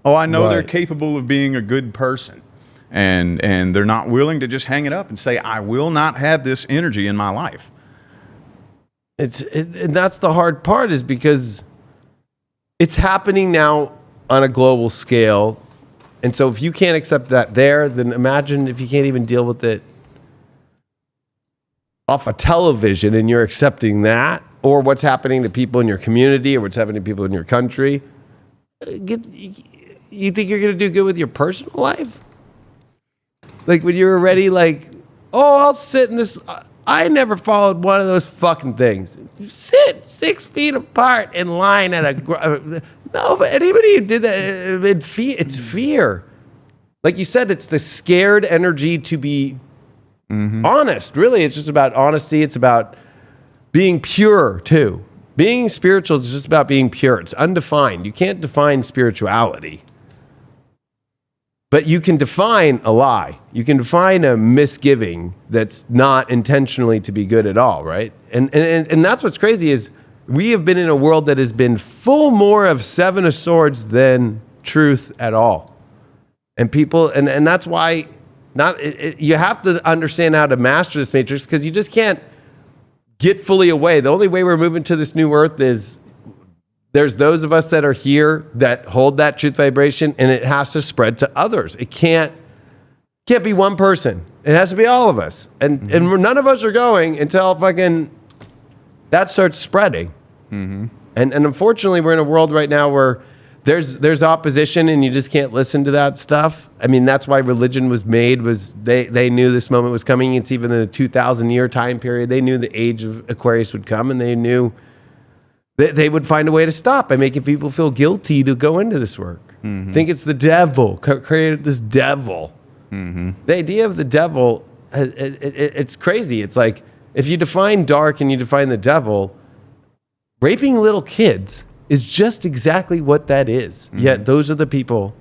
Oh, I know they're capable of being a good person. And they're not willing to just hang it up and say, I will not have this energy in my life. And that's the hard part is because it's happening now on a global scale. And so if you can't accept that there, then imagine if you can't even deal with it off a television and you're accepting that, or what's happening to people in your community or what's happening to people in your country. You think you're going to do good with your personal life? Like when you're already like, I'll sit in this. I never followed one of those fucking things. Sit 6 feet apart in line at no, but anybody who did that, it's fear. Like you said, it's the scared energy to be honest. Really, it's just about honesty. It's about being pure too. Being spiritual is just about being pure. It's undefined. You can't define spirituality. But you can define a lie. You can define a misgiving that's not intentionally to be good at all, right? And that's what's crazy is we have been in a world that has been full more of Seven of Swords than truth at all. And people, and that's why you have to understand how to master this matrix, because you just can't get fully away. The only way we're moving to this new earth is there's those of us that are here that hold that truth vibration, and it has to spread to others. It can't be one person. It has to be all of us. And none of us are going until fucking that starts spreading. And unfortunately, we're in a world right now where there's opposition, and you just can't listen to that stuff. I mean, that's why religion was made. Was they knew this moment was coming. It's even in the 2,000-year time period. They knew the age of Aquarius would come, and they knew they would find a way to stop by making people feel guilty to go into this work. Think it's the devil, created this devil. The idea of the devil, it's crazy. It's like, if you define dark and you define the devil, raping little kids is just exactly what that is. Yet those are the people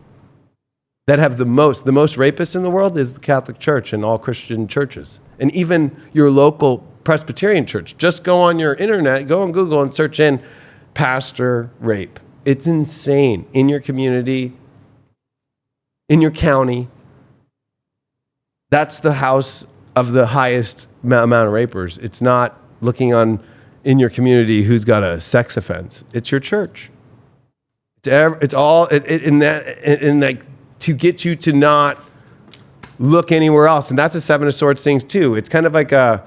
that have the most rapists in the world is the Catholic Church and all Christian churches. And even your local Presbyterian church. Just go on your internet, go on Google and search in pastor rape. It's insane. In your community, in your county, that's the house of the highest amount of rapers. It's not looking in your community who's got a sex offense. It's your church. It's all in like to get you to not look anywhere else. And that's a Seven of Swords thing too. It's kind of like a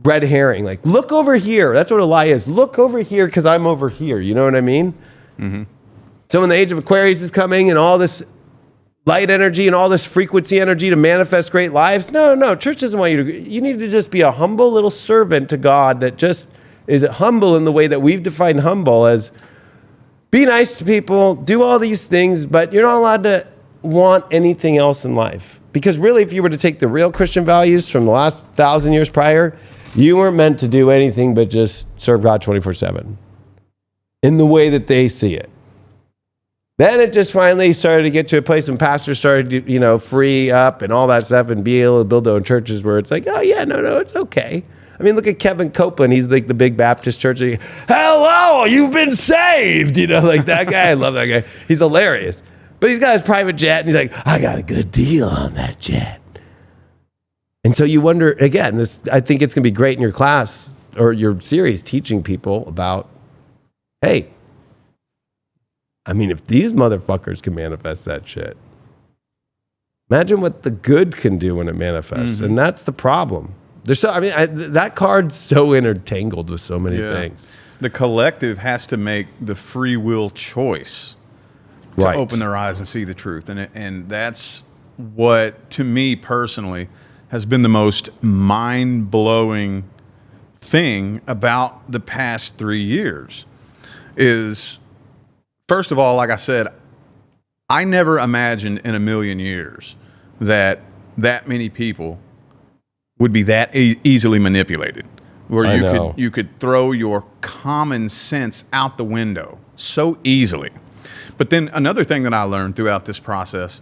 red herring. Like, look over here. That's what a lie is. Look over here because I'm over here. You know what I mean? So when the age of Aquarius is coming and all this light energy and all this frequency energy to manifest great lives, no. Church doesn't want you to. You need to just be a humble little servant to God that just is humble in the way that we've defined humble as be nice to people, do all these things, but you're not allowed to want anything else in life. Because really, if you were to take the real Christian values from the last 1,000 years prior, you weren't meant to do anything but just serve God 24/7 in the way that they see it. Then it just finally started to get to a place when pastors started to, free up and all that stuff and be able to build their own churches where it's like, oh yeah, no, it's okay. I mean, look at Kevin Copeland. He's like the big Baptist church. Hello, you've been saved. Like that guy. I love that guy. He's hilarious. But he's got his private jet and he's like, I got a good deal on that jet. And so you wonder, again, I think it's going to be great in your class or your series teaching people about, hey, I mean, if these motherfuckers can manifest that shit, imagine what the good can do when it manifests. And that's the problem. That card's so intertangled with so many things. The collective has to make the free will choice to open their eyes and see the truth. And that's what, to me personally, has been the most mind-blowing thing about the past 3 years is, first of all, like I said, I never imagined in a million years that many people would be that easily manipulated, where you could throw your common sense out the window so easily. But then another thing that I learned throughout this process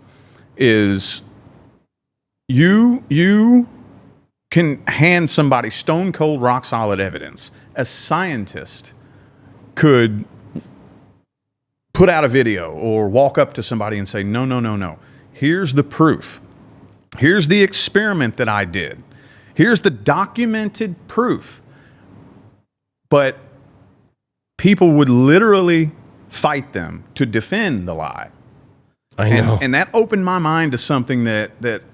is you can hand somebody stone cold, rock solid evidence. A scientist could put out a video or walk up to somebody and say, no. Here's the proof. Here's the experiment that I did. Here's the documented proof. But people would literally fight them to defend the lie. I know. And that opened my mind to something that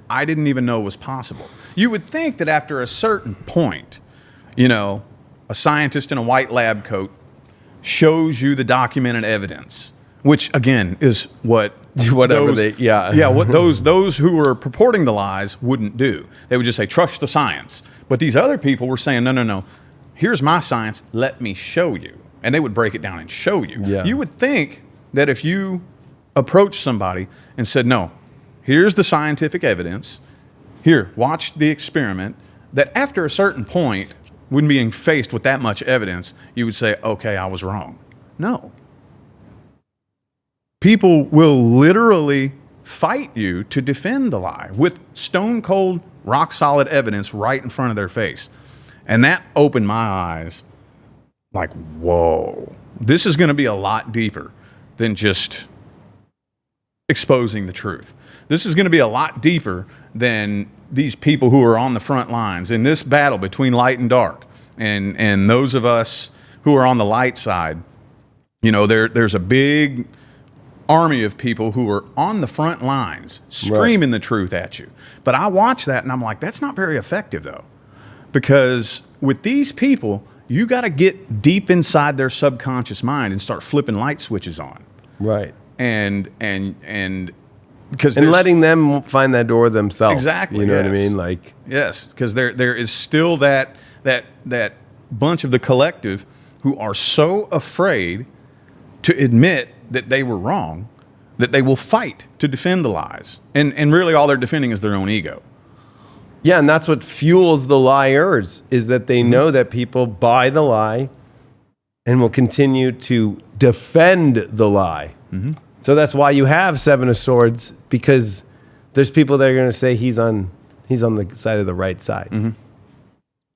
I didn't even know was possible. You would think that after a certain point, a scientist in a white lab coat shows you the documented evidence, which again is what what those who were purporting the lies wouldn't do. They would just say, trust the science. But these other people were saying, no. Here's my science. Let me show you. And they would break it down and show you. Yeah. You would think that if you approached somebody and said, no, here's the scientific evidence. Here, watch the experiment. That after a certain point, when being faced with that much evidence, you would say, okay, I was wrong. No. People will literally fight you to defend the lie with stone cold, rock solid evidence right in front of their face. And that opened my eyes like, whoa, this is going to be a lot deeper than just exposing the truth. This is going to be a lot deeper than these people who are on the front lines in this battle between light and dark. And those of us who are on the light side, you know, there's a big army of people who are on the front lines screaming the truth at you. But I watch that and I'm like, that's not very effective though. Because with these people, you got to get deep inside their subconscious mind and start flipping light switches on. Right. And because letting them find that door themselves. Exactly. You know what I mean? Like, yes, because there is still that bunch of the collective who are so afraid to admit that they were wrong that they will fight to defend the lies. And really all they're defending is their own ego. Yeah, and that's what fuels the liars, is that they know that people buy the lie and will continue to defend the lie. Mm-hmm. So that's why you have Seven of Swords, because there's people that are going to say he's on the side of the right side. Mm-hmm.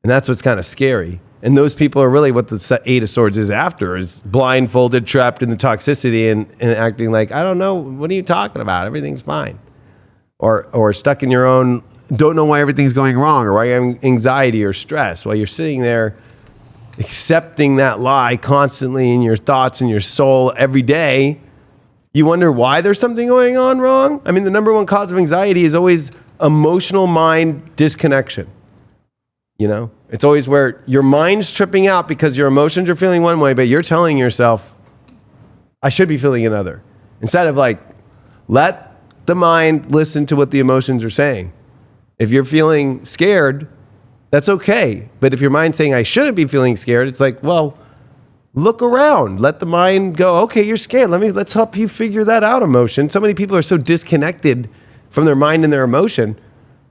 And that's what's kind of scary. And those people are really what the Eight of Swords is after, is blindfolded, trapped in the toxicity and acting like, I don't know, what are you talking about? Everything's fine. Or stuck in your own, don't know why everything's going wrong, or why you're having anxiety or stress while you're sitting there accepting that lie constantly in your thoughts and your soul every day. You wonder why there's something going on wrong. I mean, the number one cause of anxiety is always emotional mind disconnection. You know, it's always where your mind's tripping out because your emotions are feeling one way, but you're telling yourself, I should be feeling another. Instead of like, let the mind listen to what the emotions are saying. If you're feeling scared, that's okay. But if your mind's saying, I shouldn't be feeling scared, it's like, well, look around. Let the mind go, okay, you're scared. Let's help you figure that out, emotion. So many people are so disconnected from their mind and their emotion.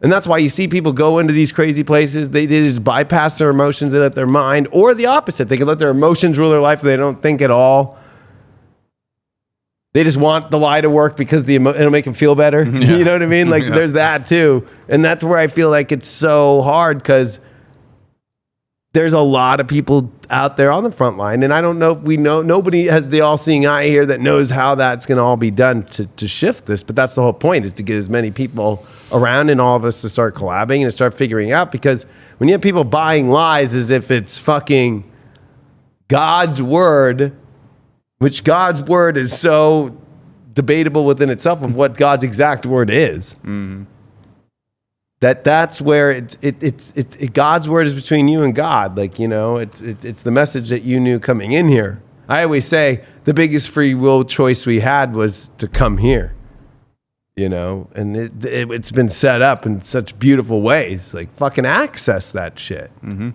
And that's why you see people go into these crazy places. They just bypass their emotions and let their mind, or the opposite. They can let their emotions rule their life and they don't think at all. They just want the lie to work because it'll make them feel better. Yeah. You know what I mean? Like there's that too. And that's where I feel like it's so hard, because there's a lot of people out there on the front line. And I don't know if nobody has the all-seeing eye here that knows how that's going to all be done to shift this. But that's the whole point, is to get as many people around and all of us to start collabing and to start figuring out. Because when you have people buying lies as if it's fucking God's word, which God's word is so debatable within itself of what God's exact word is. Mm-hmm. That's where God's word is between you and God. Like, you know, it's the message that you knew coming in here. I always say the biggest free will choice we had was to come here, you know, and it's been set up in such beautiful ways. Like, fucking access that shit. Mm-hmm.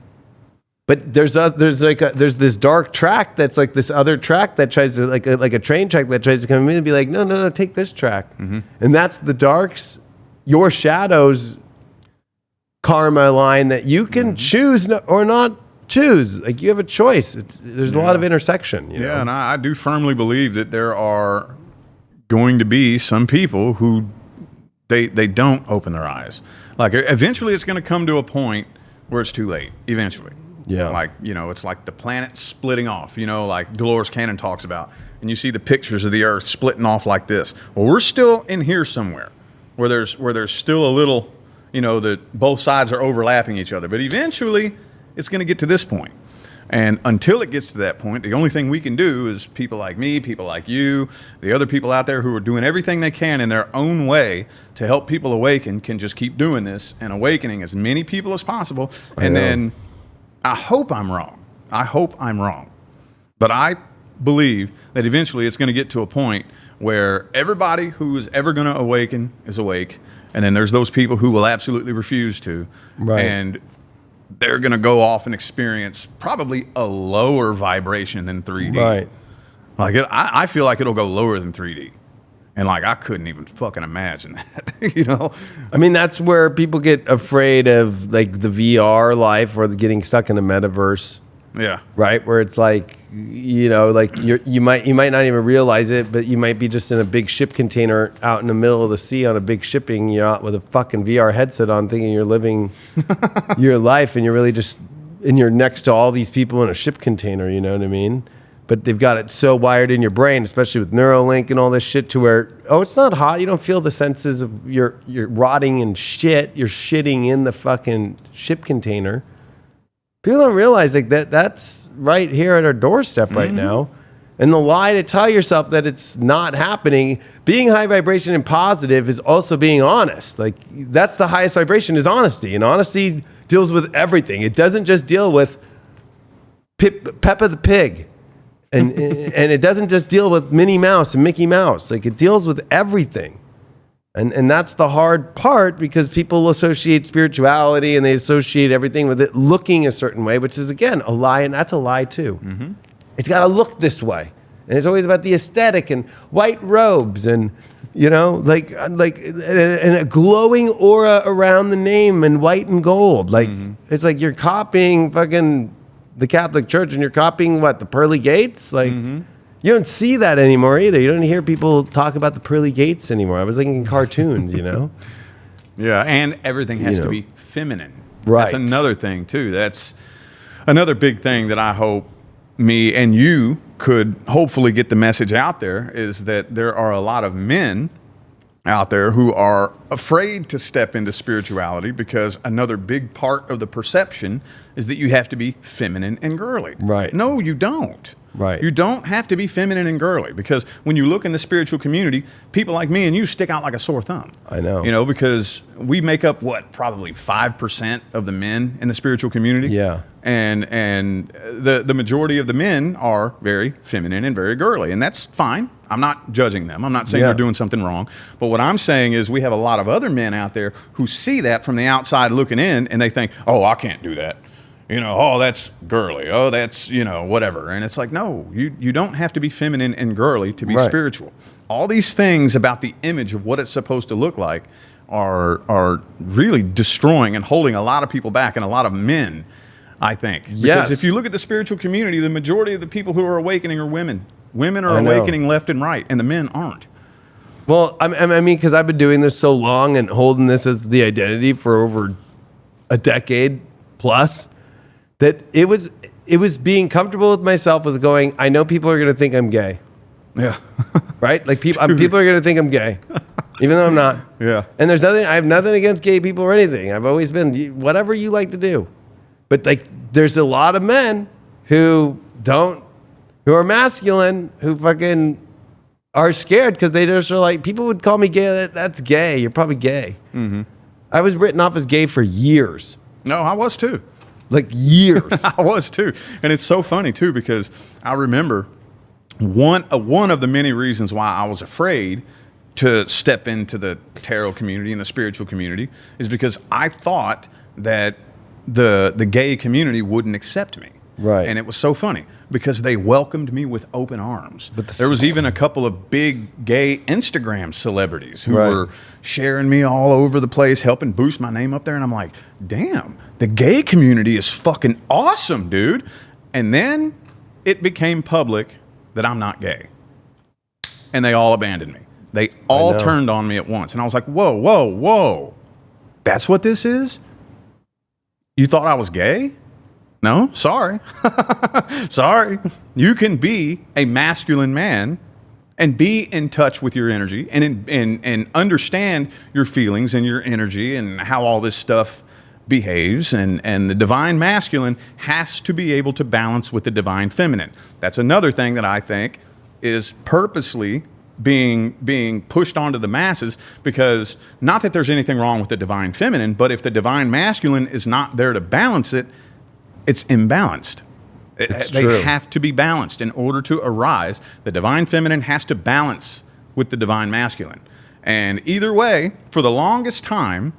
But there's this dark track that's like this other track that tries to like a train track that tries to come in and be like, no, take this track. Mm-hmm. And that's the darks, your shadows karma line that you can choose or not choose. Like, you have a choice. There's a lot of intersection. You know? And I do firmly believe that there are going to be some people who they don't open their eyes. Like, eventually it's going to come to a point where it's too late. Eventually. Yeah. Like, you know, it's like the planet splitting off, you know, like Dolores Cannon talks about. And you see the pictures of the earth splitting off like this. Well, we're still in here somewhere where there's still a little, you know, that both sides are overlapping each other. But eventually it's going to get to this point. And until it gets to that point, the only thing we can do is people like me, people like you, the other people out there who are doing everything they can in their own way to help people awaken can just keep doing this and awakening as many people as possible. And then I hope I'm wrong. But I believe that eventually it's going to get to a point where everybody who is ever going to awaken is awake. And then there's those people who will absolutely refuse to. Right. And they're going to go off and experience probably a lower vibration than 3D. Right. Like I feel like it'll go lower than 3D. And like, I couldn't even fucking imagine that, you know? I mean, that's where people get afraid of like the VR life or getting stuck in a metaverse. Yeah. Right. Where it's like, you know, like you might not even realize it, but you might be just in a big ship container out in the middle of the sea on a big shipping yacht with a fucking VR headset on, thinking you're living your life, and you're really just, and you're next to all these people in a ship container, you know what I mean? But they've got it so wired in your brain, especially with Neuralink and all this shit, to where, oh, it's not hot. You don't feel the senses of you're rotting in shit. You're shitting in the fucking ship container. People don't realize like that's right here at our doorstep right now. And the lie to tell yourself that it's not happening, being high vibration and positive is also being honest. Like that's the highest vibration, is honesty. And honesty deals with everything. It doesn't just deal with Peppa the Pig. And it doesn't just deal with Minnie Mouse and Mickey Mouse. Like it deals with everything. And that's the hard part, because people associate spirituality and they associate everything with it looking a certain way, which is, again, a lie. And that's a lie, too. Mm-hmm. It's got to look this way. And it's always about the aesthetic and white robes and, you know, like and a glowing aura around the name and white and gold. Like, it's like you're copying fucking the Catholic Church, and you're copying what, the pearly gates? Like, you don't see that anymore either. You don't hear people talk about the pearly gates anymore. I was thinking in cartoons, you know? Yeah, and everything has to be feminine. Right. That's another thing, too. That's another big thing that I hope me and you could hopefully get the message out there, is that there are a lot of men out there who are afraid to step into spirituality, because another big part of the perception is that you have to be feminine and girly. Right. No, you don't. Right. You don't have to be feminine and girly, because when you look in the spiritual community, people like me and you stick out like a sore thumb. I know. You know, because we make up probably 5% of the men in the spiritual community. Yeah. And the majority of the men are very feminine and very girly, and that's fine. I'm not judging them. I'm not saying they're doing something wrong. But what I'm saying is we have a lot of other men out there who see that from the outside looking in, and they think, oh, I can't do that. You know, oh, that's girly. Oh, that's, you know, whatever. And it's like, no, you don't have to be feminine and girly to be spiritual. All these things about the image of what it's supposed to look like are really destroying and holding a lot of people back, and a lot of men, I think. Because if you look at the spiritual community, the majority of the people who are awakening are women. Women are awakening left and right, and the men aren't. Well, I mean, because I've been doing this so long and holding this as the identity for over a decade plus, that it was being comfortable with myself, with going, I know people are going to think I'm gay. Yeah. Right? Like people are going to think I'm gay, even though I'm not. Yeah. And I have nothing against gay people or anything. I've always been, whatever you like to do. But like, there's a lot of men who are masculine, who fucking are scared, because they just are like, people would call me gay. That's gay. You're probably gay. Mm-hmm. I was written off as gay for years. No, I was too. Like years. I was too. And it's so funny too, because I remember one of the many reasons why I was afraid to step into the tarot community and the spiritual community is because I thought that the gay community wouldn't accept me. Right. And it was so funny because they welcomed me with open arms. But there was even a couple of big gay Instagram celebrities who were sharing me all over the place, helping boost my name up there. And I'm like, damn, the gay community is fucking awesome, dude. And then it became public that I'm not gay. And they all abandoned me. They all turned on me at once. And I was like, whoa, whoa, whoa. That's what this is? You thought I was gay? No, sorry. Sorry. You can be a masculine man and be in touch with your energy and understand your feelings and your energy and how all this stuff behaves. And the divine masculine has to be able to balance with the divine feminine. That's another thing that I think is purposely being pushed onto the masses, because not that there's anything wrong with the divine feminine, but if the divine masculine is not there to balance it, it's imbalanced. They have to be balanced in order to arise. The divine feminine has to balance with the divine masculine. And either way, for the longest time,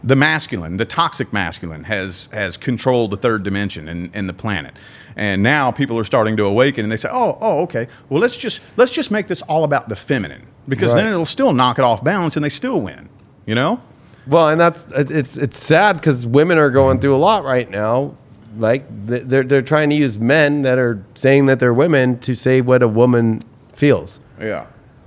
the masculine, the toxic masculine, has controlled the third dimension in the planet. And now people are starting to awaken, and they say, oh, okay. Well, let's just make this all about the feminine, because then it'll still knock it off balance, and they still win. You know? Well, and it's sad because women are going through a lot right now. Like they're trying to use men that are saying that they're women to say what a woman feels. Yeah.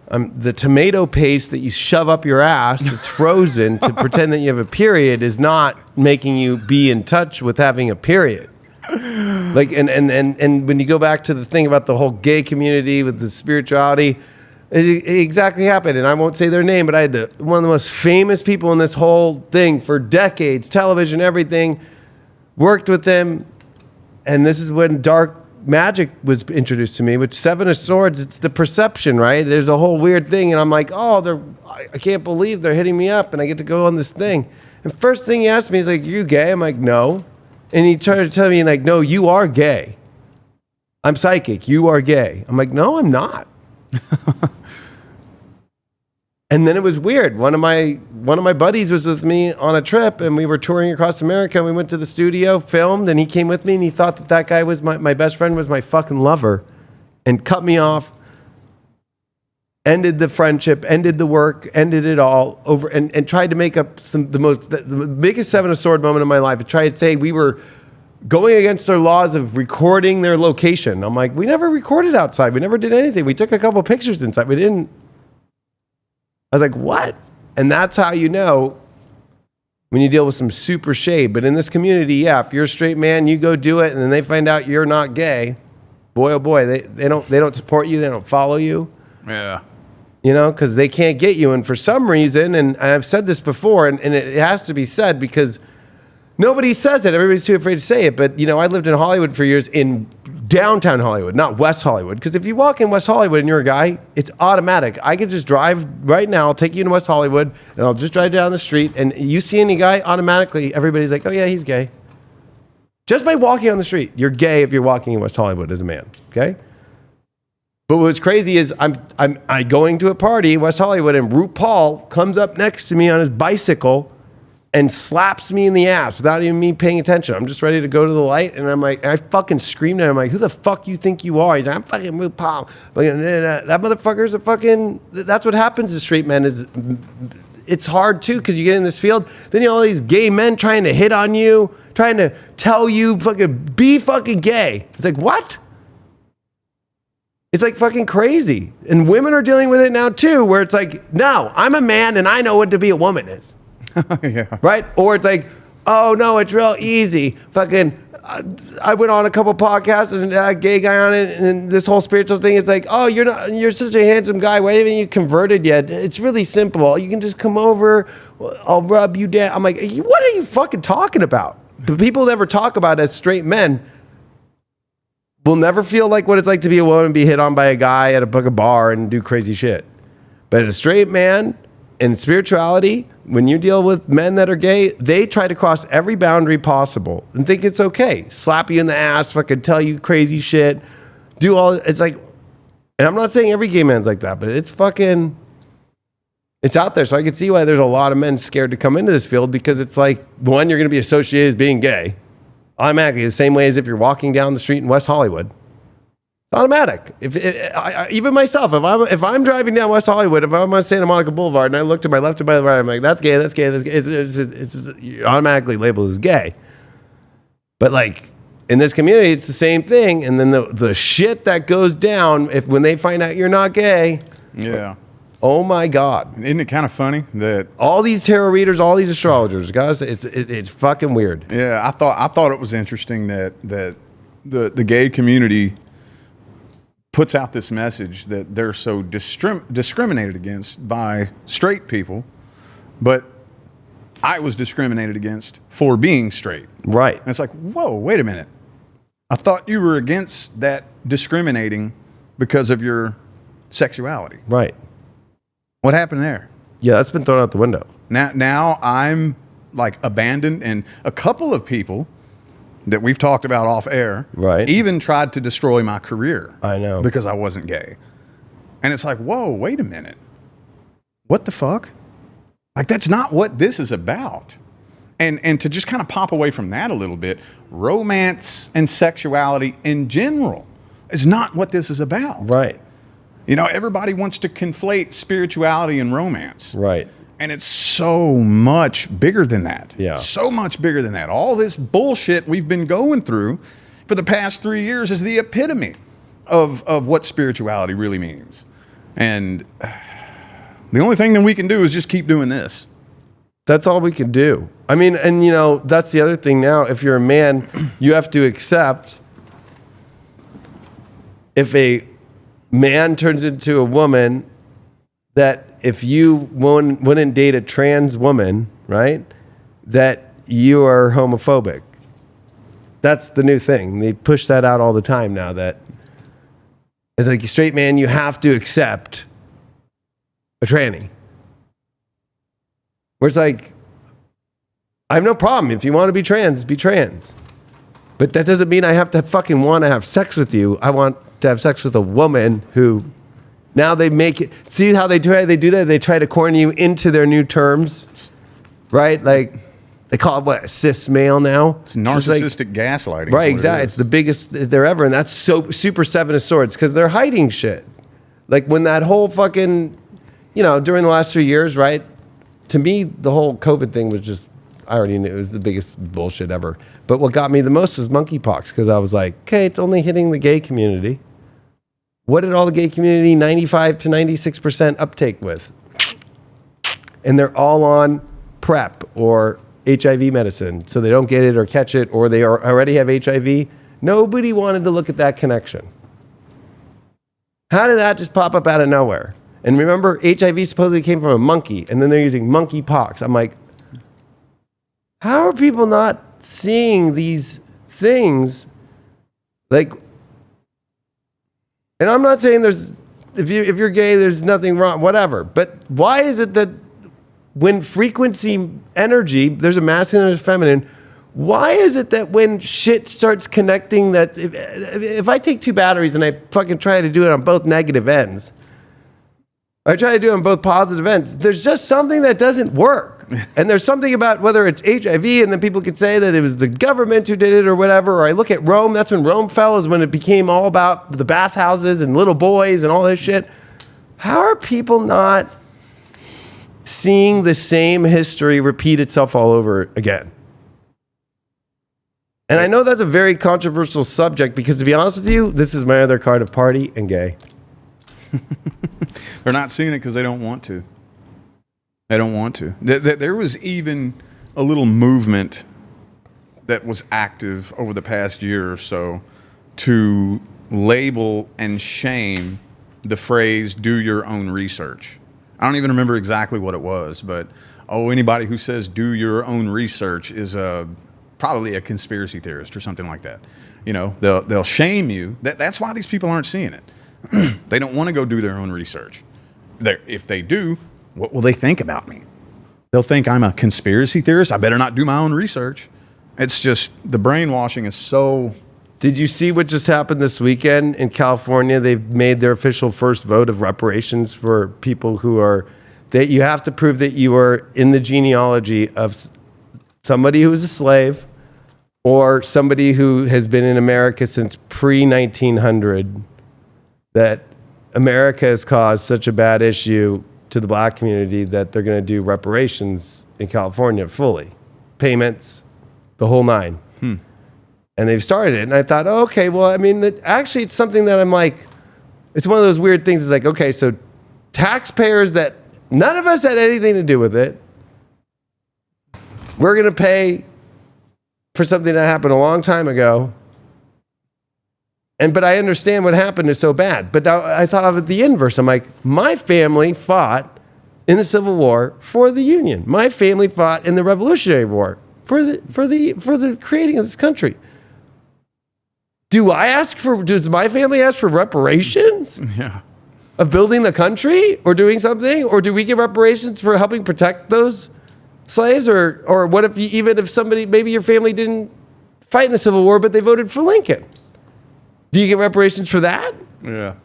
The tomato paste that you shove up your ass, it's frozen to pretend that you have a period, is not making you be in touch with having a period. Like, and when you go back to the thing about the whole gay community with the spirituality, it exactly happened. And I won't say their name, but I had one of the most famous people in this whole thing for decades, television, everything, worked with them. And this is when dark magic was introduced to me, which Seven of Swords, it's the perception, right? There's a whole weird thing. And I'm like, I can't believe they're hitting me up and I get to go on this thing. And first thing he asked me is like, you gay? I'm like, no. And he tried to tell me like, no, you are gay. I'm psychic. You are gay. I'm like, no, I'm not. And then it was weird. One of my buddies was with me on a trip, and we were touring across America, and we went to the studio, filmed, and he came with me, and he thought that guy was my best friend, was my fucking lover, and cut me off, ended the friendship, ended the work, ended it all over, and tried to make up the biggest Seven of Swords moment of my life. I tried to say we were going against their laws of recording their location. I'm like, we never recorded outside. We never did anything. We took a couple pictures inside. We didn't. I was like, what? And that's how you know when you deal with some super shade. But in this community, yeah, if you're a straight man, you go do it, and then they find out you're not gay. Boy, oh boy, they don't support you. They don't follow you. Yeah. You know, because they can't get you. And for some reason, and I've said this before, and it has to be said because nobody says it. Everybody's too afraid to say it. But, you know, I lived in Hollywood for years, in downtown Hollywood, not West Hollywood. Because if you walk in West Hollywood and you're a guy, it's automatic. I could just drive right now. I'll take you to West Hollywood, and I'll just drive down the street. And you see any guy, automatically, everybody's like, oh, yeah, he's gay. Just by walking on the street, you're gay if you're walking in West Hollywood as a man, okay? But what's crazy is I'm going to a party in West Hollywood, and RuPaul comes up next to me on his bicycle and slaps me in the ass without even me paying attention. I'm just ready to go to the light, and I'm like, I fucking screamed at him, like, who the fuck you think you are? He's like, I'm fucking RuPaul. That motherfucker's a fucking, that's what happens to straight men. Is it's hard too, because you get in this field, then you have all these gay men trying to hit on you, trying to tell you fucking be fucking gay. It's like, what? It's like fucking crazy. And women are dealing with it now too, where it's like, no, I'm a man and I know what to be a woman is. Yeah. Right? Or it's like, oh no, it's real easy. Fucking, I went on a couple podcasts and a gay guy on it, and this whole spiritual thing is like, oh, you're such a handsome guy. Why haven't you converted yet? It's really simple. You can just come over. I'll rub you down. I'm like, what are you fucking talking about? The people never talk about as straight men will never feel like what it's like to be a woman, be hit on by a guy at a bar and do crazy shit. But as a straight man in spirituality, when you deal with men that are gay, they try to cross every boundary possible and think it's okay. Slap you in the ass, fucking tell you crazy shit, do all, it's like, and I'm not saying every gay man's like that, but it's fucking, it's out there. So I can see why there's a lot of men scared to come into this field, because it's like, one, you're going to be associated as being gay. Automatically, the same way as if you're walking down the street in West Hollywood. It's automatic. Even myself, if I'm driving down West Hollywood, if I'm on Santa Monica Boulevard and I look to my left and my right, I'm like, that's gay, that's gay, that's gay. It's you're automatically labeled as gay. But like in this community, it's the same thing. And then the shit that goes down when they find out you're not gay. Yeah. Oh my God. Isn't it kind of funny that all these tarot readers, all these astrologers, guys, it's fucking weird. Yeah, I thought it was interesting that the gay community puts out this message that they're so discriminated against by straight people, but I was discriminated against for being straight. Right. And it's like, whoa, wait a minute. I thought you were against that discriminating because of your sexuality. Right. What happened there? Yeah, that's been thrown out the window. Now I'm like abandoned, and a couple of people that we've talked about off air, right, even tried to destroy my career. I know. Because I wasn't gay. And it's like, whoa, wait a minute. What the fuck? Like, that's not what this is about. And to just kind of pop away from that a little bit, romance and sexuality in general is not what this is about. Right. You know, everybody wants to conflate spirituality and romance. Right. And it's so much bigger than that. Yeah. So much bigger than that. All this bullshit we've been going through for the past 3 years is the epitome of what spirituality really means. And the only thing that we can do is just keep doing this. That's all we can do. I mean, and you know, that's the other thing now. If you're a man, you have to accept if a man turns into a woman, that if you wouldn't date a trans woman, right, that you are homophobic. That's the new thing. They push that out all the time now, that as like a straight man, you have to accept a tranny. Where it's like, I have no problem. If you want to be trans, be trans. But that doesn't mean I have to fucking want to have sex with you. I want to have sex with a woman who, now they make it, see how they do that? They try to corner you into their new terms, right? Like, they call it what, cis male now? It's narcissistic gaslighting. Right, exactly. It's the biggest there ever. And that's so super Seven of Swords, because they're hiding shit. Like when that whole fucking, you know, during the last 3 years, right? To me, the whole COVID thing was just, I already knew it was the biggest bullshit ever. But what got me the most was monkeypox, because I was like, okay, it's only hitting the gay community. What did all the gay community 95 to 96% uptake with? And they're all on PrEP or HIV medicine, so they don't get it or catch it, or they already have HIV. Nobody wanted to look at that connection. How did that just pop up out of nowhere? And remember, HIV supposedly came from a monkey, and then they're using monkeypox. I'm like, how are people not seeing these things? Like, and I'm not saying if you're gay, there's nothing wrong, whatever. But why is it that when frequency energy, there's a masculine and a feminine, why is it that when shit starts connecting, that if I take two batteries and I fucking try to do it on both negative ends, I try to do it on both positive ends, there's just something that doesn't work. And there's something about whether it's HIV, and then people could say that it was the government who did it or whatever, or I look at Rome, that's when Rome fell, is when it became all about the bathhouses and little boys and all this shit. How are people not seeing the same history repeat itself all over again? And I know that's a very controversial subject, because to be honest with you, this is my other card of party and gay. They're not seeing it because they don't want to. They don't want to. There was even a little movement that was active over the past year or so to label and shame the phrase, do your own research. I don't even remember exactly what it was, but anybody who says do your own research is probably a conspiracy theorist or something like that. You know, they'll shame you. That's why these people aren't seeing it. They don't want to go do their own research. If they do, what will they think about me? They'll think I'm a conspiracy theorist. I better not do my own research. It's just, the brainwashing is so... Did you see what just happened this weekend in California? They've made their official first vote of reparations for people who are... that you have to prove that you are in the genealogy of somebody who was a slave or somebody who has been in America since pre-1900, that America has caused such a bad issue to the black community that they're going to do reparations in California fully. Payments, the whole nine. And they've started it. And I thought, oh, okay, well, I mean, actually, it's something that I'm like, it's one of those weird things. It's like, okay, so taxpayers that none of us had anything to do with it, we're going to pay for something that happened a long time ago. But I understand what happened is so bad. But I thought of it the inverse. I'm like, my family fought in the Civil War for the Union. My family fought in the Revolutionary War for the creating of this country. Does my family ask for reparations? Yeah. Of building the country or doing something? Or do we get reparations for helping protect those slaves? Or what if even if somebody, maybe your family didn't fight in the Civil War, but they voted for Lincoln? Do you get reparations for that? Yeah.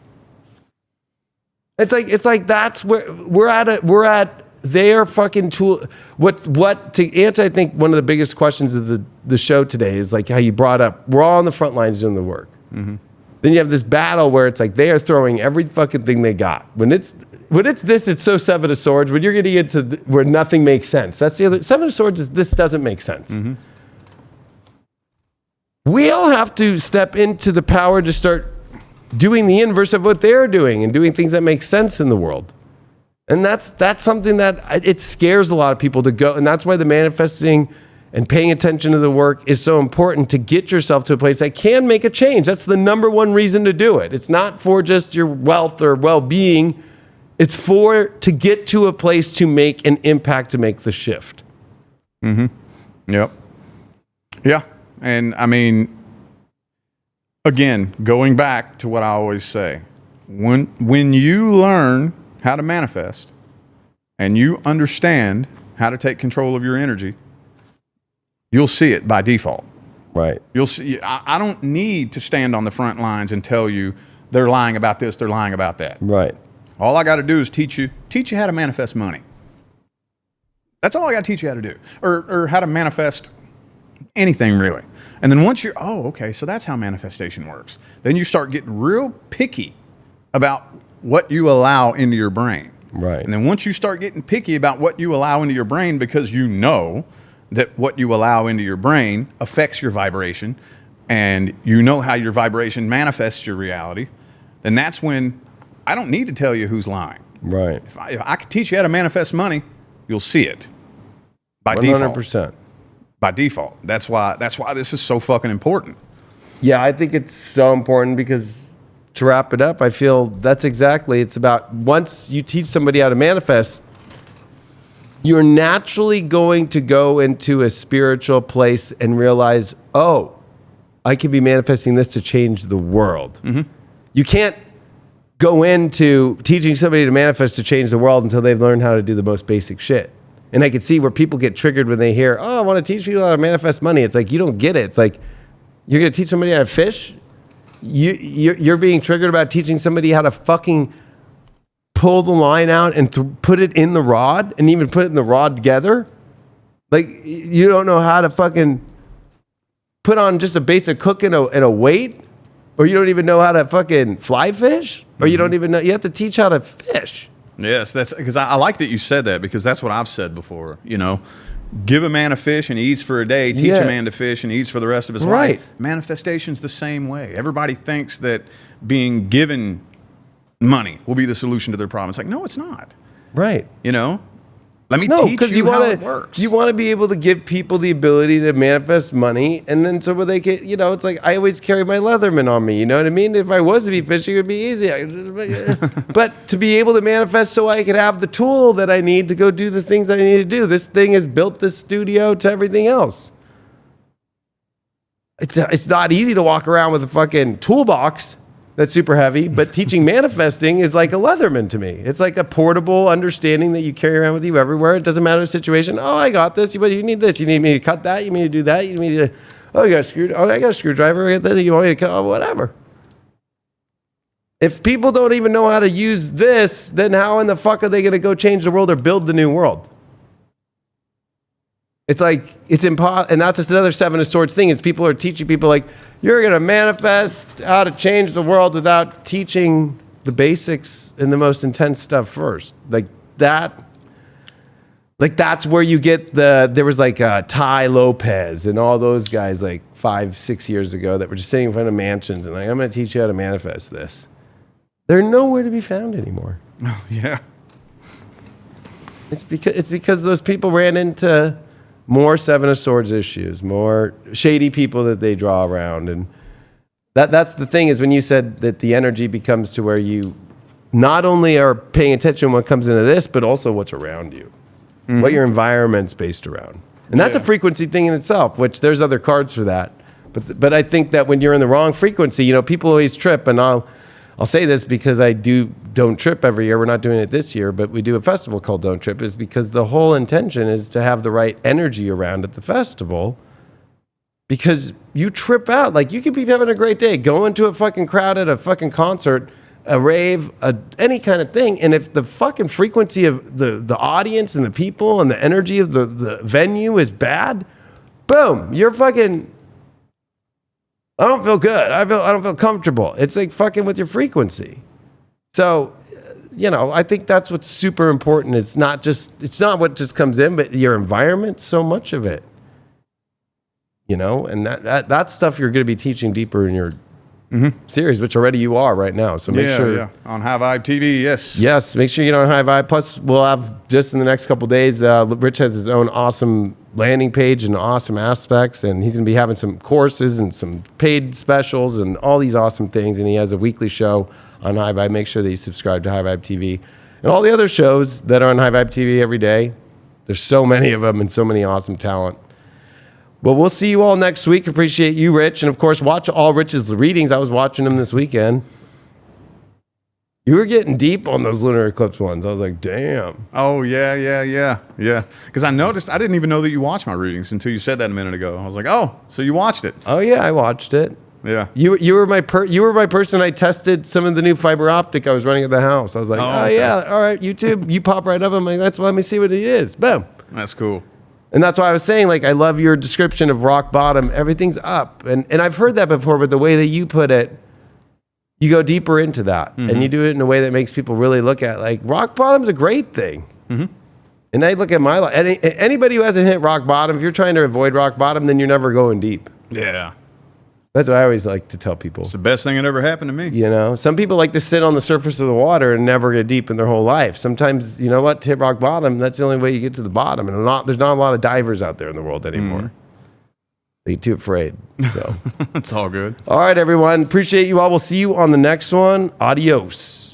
It's like that's where we're at They are fucking tool. What to answer? I think one of the biggest questions of the show today is like how you brought up. We're all on the front lines doing the work. Mm-hmm. Then you have this battle where it's like they are throwing every fucking thing they got. When it's this, it's so Seven of Swords. When you're getting into where nothing makes sense. That's the other. Seven of Swords is this doesn't make sense. Mm-hmm. We all have to step into the power to start doing the inverse of what they're doing and doing things that make sense in the world. And that's something that it scares a lot of people to go. And that's why the manifesting and paying attention to the work is so important, to get yourself to a place that can make a change. That's the number one reason to do it. It's not for just your wealth or well-being. It's to get to a place to make an impact, to make the shift. Mm-hmm. Yep. Yeah. And I mean, again, going back to what I always say, when you learn how to manifest and you understand how to take control of your energy, you'll see it by default. Right. You'll see. I don't need to stand on the front lines and tell you they're lying about this, they're lying about that. Right. All I got to do is teach you how to manifest money. That's all I got to teach you how to do, or how to manifest anything really. And then once okay, so that's how manifestation works. Then you start getting real picky about what you allow into your brain. Right. And then once you start getting picky about what you allow into your brain, because you know that what you allow into your brain affects your vibration, and you know how your vibration manifests your reality, then that's when I don't need to tell you who's lying. Right. If I could teach you how to manifest money, you'll see it by 100%. default. By default. That's why this is so fucking important. Yeah, I think it's so important because, to wrap it up, I feel that's exactly, it's about once you teach somebody how to manifest, you're naturally going to go into a spiritual place and realize, oh, I could be manifesting this to change the world. Mm-hmm. You can't go into teaching somebody to manifest to change the world until they've learned how to do the most basic shit. And I can see where people get triggered when they hear, oh, I want to teach people how to manifest money. It's like, you don't get it. It's like, you're going to teach somebody how to fish? You're being triggered about teaching somebody how to fucking pull the line out and put it in the rod and even put it in the rod together? Like, you don't know how to fucking put on just a basic hook and a weight? Or you don't even know how to fucking fly fish? Or you don't even know, you have to teach how to fish. Yes, that's because I like that you said that, because that's what I've said before. You know, give a man a fish and he eats for a day. Teach a man to fish and he eats for the rest of his life. Manifestation's the same way. Everybody thinks that being given money will be the solution to their problem. It's like, no, it's not. Right. You know? Let me teach you how it works. You want to be able to give people the ability to manifest money, and then so where they can, you know, it's like I always carry my Leatherman on me. You know what I mean? If I was to be fishing, it would be easy. But to be able to manifest so I could have the tool that I need to go do the things that I need to do. This thing has built this studio to everything else. It's not easy to walk around with a fucking toolbox that's super heavy, but teaching manifesting is like a Leatherman to me. It's like a portable understanding that you carry around with you everywhere. It doesn't matter the situation. Oh, I got this. But you need this. You need me to cut that. You need me to do that. You need me to, I got a screwdriver. I got that. You want me to cut? Oh, whatever. If people don't even know how to use this, then how in the fuck are they going to go change the world or build the new world? It's like, it's impossible. And that's just another Seven of Swords thing, is people are teaching people like, you're going to manifest how to change the world without teaching the basics and the most intense stuff first. Like that's where you get there was like Ty Lopez and all those guys like 5-6 years ago that were just sitting in front of mansions and like, I'm going to teach you how to manifest this. They're nowhere to be found anymore. Oh, yeah. It's because those people ran into more Seven of Swords issues, more shady people that they draw around. And that's the thing, is when you said that the energy becomes to where you not only are paying attention to what comes into this, but also what's around you, what your environment's based around. And that's a frequency thing in itself, which there's other cards for that. But I think that when you're in the wrong frequency, you know, people always trip, and I'll say this because I Don't Trip every year. We're not doing it this year, but we do a festival called Don't Trip, is because the whole intention is to have the right energy around at the festival, because you trip out. Like, you could be having a great day, going to a fucking crowd at a fucking concert, a rave, any kind of thing. And if the fucking frequency of the audience and the people and the energy of the venue is bad, boom, you're fucking, I don't feel good. I don't feel comfortable. It's like fucking with your frequency. So, I think that's what's super important. It's not what just comes in, but your environment, so much of it. And that stuff you're going to be teaching deeper in your series, which already you are right now. So make sure. Yeah, on High Vibe TV, yes. Yes, make sure you get on High Vibe. Plus, we'll have just in the next couple of days, Rich has his own awesome landing page and awesome aspects, and he's going to be having some courses and some paid specials and all these awesome things. And he has a weekly show on High Vibe. Make sure that you subscribe to High Vibe TV and all the other shows that are on High Vibe TV every day. There's so many of them and so many awesome talent. Well, we'll see you all next week. Appreciate you, Rich. And of course, watch all Rich's readings. I was watching them this weekend. You were getting deep on those lunar eclipse ones. I was like, damn. Oh, yeah. Because I noticed, I didn't even know that you watched my readings until you said that a minute ago. I was like, oh, so you watched it. Oh, yeah, I watched it. Yeah. You were my person I tested some of the new fiber optic I was running at the house. I was like, okay. Yeah, all right, YouTube. You pop right up. I'm like, let me see what it is. Boom. That's cool. And that's why I was saying, like, I love your description of rock bottom. Everything's up. And I've heard that before, but the way that you put it, you go deeper into that. And you do it in a way that makes people really look at, like, rock bottom's a great thing. And I look at my life. Anybody who hasn't hit rock bottom, if you're trying to avoid rock bottom, then you're never going deep. Yeah. That's what I always like to tell people. It's the best thing that ever happened to me. Some people like to sit on the surface of the water and never get deep in their whole life. Sometimes, to hit rock bottom, that's the only way you get to the bottom. And there's not a lot of divers out there in the world anymore. They get too afraid. So it's all good. All right, everyone. Appreciate you all. We'll see you on the next one. Adios.